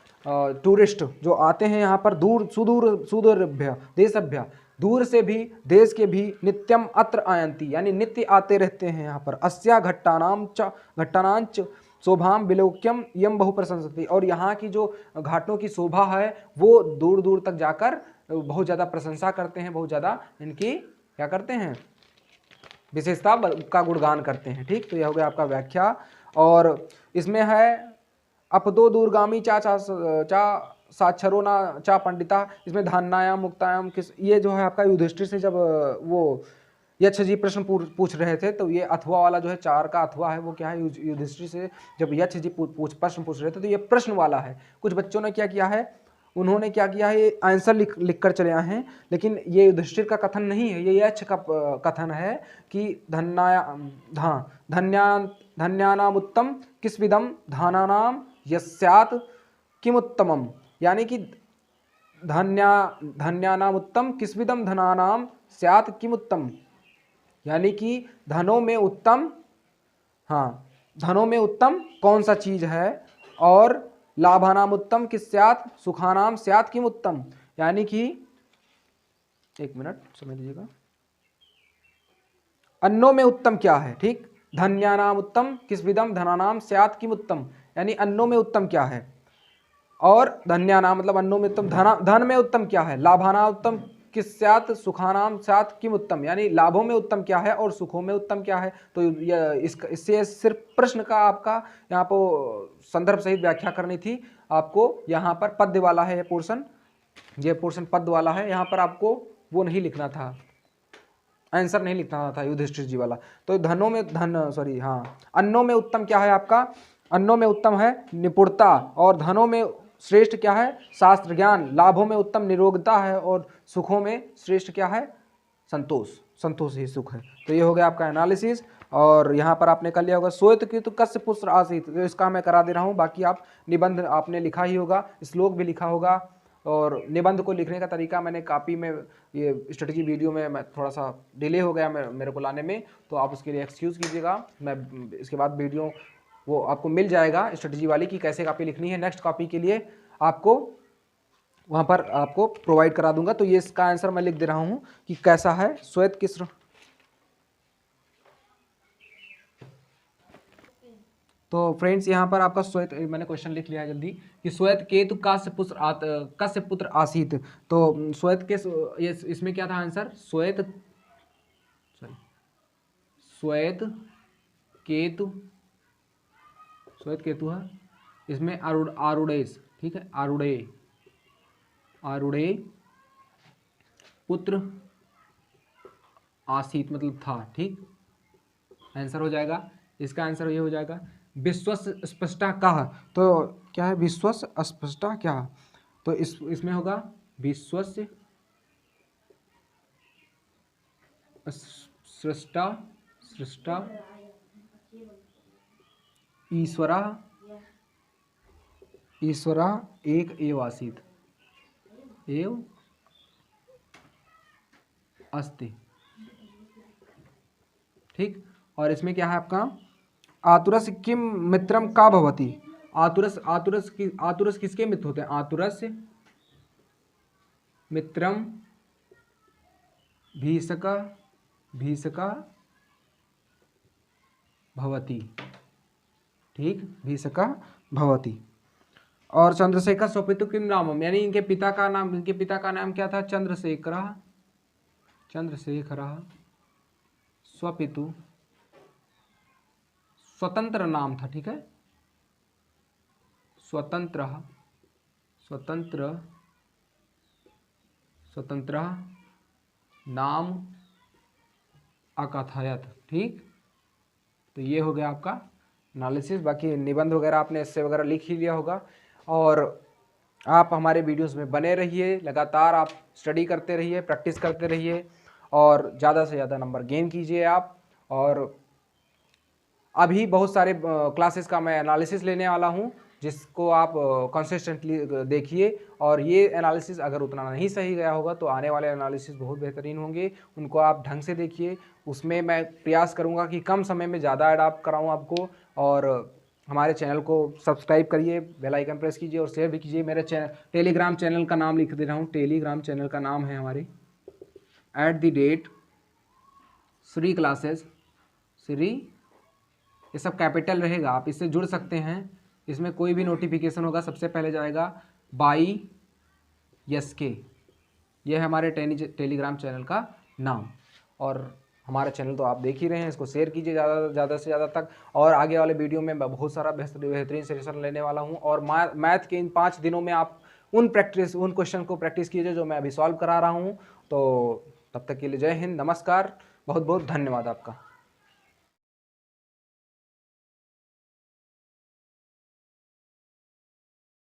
टूरिस्ट जो आते हैं यहाँ पर सुदूरभ्य देशभ्य, दूर से भी देश के भी, नित्यम अत्र आयंती यानी नित्य आते रहते हैं यहाँ पर। अस्या घट्टानांच शोभाम विलोक्यम यम बहु प्रशंसति। और यहाँ की जो घाटों की शोभा है वो दूर दूर तक जाकर बहुत ज़्यादा प्रशंसा करते हैं, बहुत ज़्यादा इनकी क्या करते हैं, विशेषता का गुणगान करते हैं। ठीक, तो यह हो गया आपका व्याख्या। और इसमें है अपदो दूरगामी चा साक्षरो ना चा पंडिता, इसमें धान्यायाम मुक्तायाम किस, ये जो है आपका युधिष्ठिर से जब वो यक्ष जी प्रश्न पूछ रहे थे तो ये अथवा वाला जो है, चार का अथवा है वो क्या है, युधिष्ठिर से जब यक्ष जी प्रश्न पूछ रहे थे तो ये प्रश्न वाला है। कुछ बच्चों ने क्या किया है, उन्होंने क्या किया है, ये आंसर लिख कर चले आए हैं, लेकिन ये युधिष्ठिर का कथन नहीं है, ये यक्ष का कथन है कि धन्यानामुत्तम किस्विदम धानानाम यस्यात् किमुत्तमम। यानी कि धन्यानामुत्तम किस्विदम धनानाम स्यात् किमुत्तम, यानी कि धनों में उत्तम, हाँ धनों में उत्तम कौन सा चीज है, और लाभानाम उत्तम किस स्यात् सुखानाम स्यात् किम उत्तम। यानी कि एक मिनट समझ लीजिएगा, अन्नों में उत्तम क्या है, ठीक, धन्यानाम उत्तम किस विदम धनानाम स्यात् किम उत्तम, यानी अन्नों में उत्तम क्या है, और धन्यानाम मतलब अन्नों में उत्तम, धन में उत्तम क्या है, लाभानाम उत्तम किस स्यात् सुखानाम स्यात् किम उत्तम, यानी लाभों में उत्तम क्या है और सुखों में उत्तम क्या है। तो इससे सिर्फ प्रश्न का आपका यहाँ पर संदर्भ सहित व्याख्या करनी थी आपको। यहाँ पर पद्य वाला है ये पोर्शन पद्य वाला है, यहाँ पर आपको वो नहीं लिखना था, आंसर नहीं लिखना था युधिष्ठिर जी वाला। तो अन्नों में उत्तम क्या है आपका, अन्नों में उत्तम है निपुणता, और धनों में श्रेष्ठ क्या है, शास्त्र ज्ञान, लाभों में उत्तम निरोगता है, और सुखों में श्रेष्ठ क्या है, संतोष ही सुख है। तो ये हो गया आपका एनालिसिस। और यहाँ पर आपने कर लिया होगा श्वेत केतु कस्य पुत्र आसीत, तो इसका मैं करा दे रहा हूँ, बाकी आप निबंध आपने लिखा ही होगा, श्लोक भी लिखा होगा। और निबंध को लिखने का तरीका मैंने कॉपी में, ये स्ट्रेटजी वीडियो में मैं थोड़ा सा डिले हो गया मेरे को लाने में, तो आप उसके लिए एक्सक्यूज़ कीजिएगा। मैं इसके बाद वीडियो वो आपको मिल जाएगा स्ट्रेटजी वाली कि कैसे कॉपी लिखनी है, नेक्स्ट कॉपी के लिए आपको वहाँ पर आपको प्रोवाइड करा दूंगा। तो ये इसका आंसर मैं लिख दे रहा हूँ कि कैसा है श्वेत किस। तो फ्रेंड्स यहाँ पर आपका श्वेत, मैंने क्वेश्चन लिख लिया है जल्दी, कि श्वेत केतु कस्य पुत्र आसीत। तो श्वेत के इसमें क्या था आंसर, श्वेत केतु है, इसमें आरुडेश, ठीक है, आरुड़े पुत्र आसीत मतलब था, ठीक, आंसर हो जाएगा इसका, आंसर ये हो जाएगा। विश्वस्य स्पष्टा कः, तो क्या है विश्वस्य स्पष्टा क्या, तो इसमें होगा विश्वस्य सृष्टा सृष्टा ईश्वरा एक एव आसीत् एव अस्ति। ठीक, और इसमें क्या है आपका आतुरस्य किम मित्रम का भवति, आतुरस किसके मित्र होते हैं, आतुरस्य मित्रम भीषका भवति। ठीक, भीषका भवति। और चंद्रशेखर स्वपितु किम नामम, यानी इनके पिता का नाम क्या था, चंद्रशेखर स्वपितु, स्वतंत्र नाम था। ठीक है, स्वतंत्र नाम अकथयत। ठीक, तो ये हो गया आपका एनालिसिस। बाकी निबंध वगैरह आपने इससे वगैरह लिख ही लिया होगा। और आप हमारे वीडियोस में बने रहिए, लगातार आप स्टडी करते रहिए, प्रैक्टिस करते रहिए और ज़्यादा से ज़्यादा नंबर गेन कीजिए आप। और अभी बहुत सारे क्लासेस का मैं एनालिसिस लेने वाला हूँ, जिसको आप कंसिस्टेंटली देखिए। और ये एनालिसिस अगर उतना नहीं सही गया होगा तो आने वाले एनालिसिस बहुत बेहतरीन होंगे, उनको आप ढंग से देखिए। उसमें मैं प्रयास करूँगा कि कम समय में ज़्यादा अडाप्ट कराऊँ आपको। और हमारे चैनल को सब्सक्राइब करिए, बेल आइकन प्रेस कीजिए और शेयर भी कीजिए। मेरे टेलीग्राम चैनल का नाम लिख दे रहा हूँ, टेलीग्राम चैनल का नाम है हमारे @श्री क्लासेस श्री, ये सब कैपिटल रहेगा, आप इससे जुड़ सकते हैं। इसमें कोई भी नोटिफिकेशन होगा सबसे पहले जाएगा बाई SK, ये है हमारे टेलीग्राम चैनल का नाम। और हमारा चैनल तो आप देख ही रहे हैं, इसको शेयर कीजिए ज़्यादा से ज़्यादा तक। और आगे वाले वीडियो में मैं बहुत सारा बेहतरीन सेशन लेने वाला हूँ। और मैथ के इन 5 दिनों में आप उन क्वेश्चन को प्रैक्टिस कीजिए जो मैं अभी सॉल्व करा रहा हूँ। तो तब तक के लिए जय हिंद, नमस्कार, बहुत बहुत धन्यवाद आपका।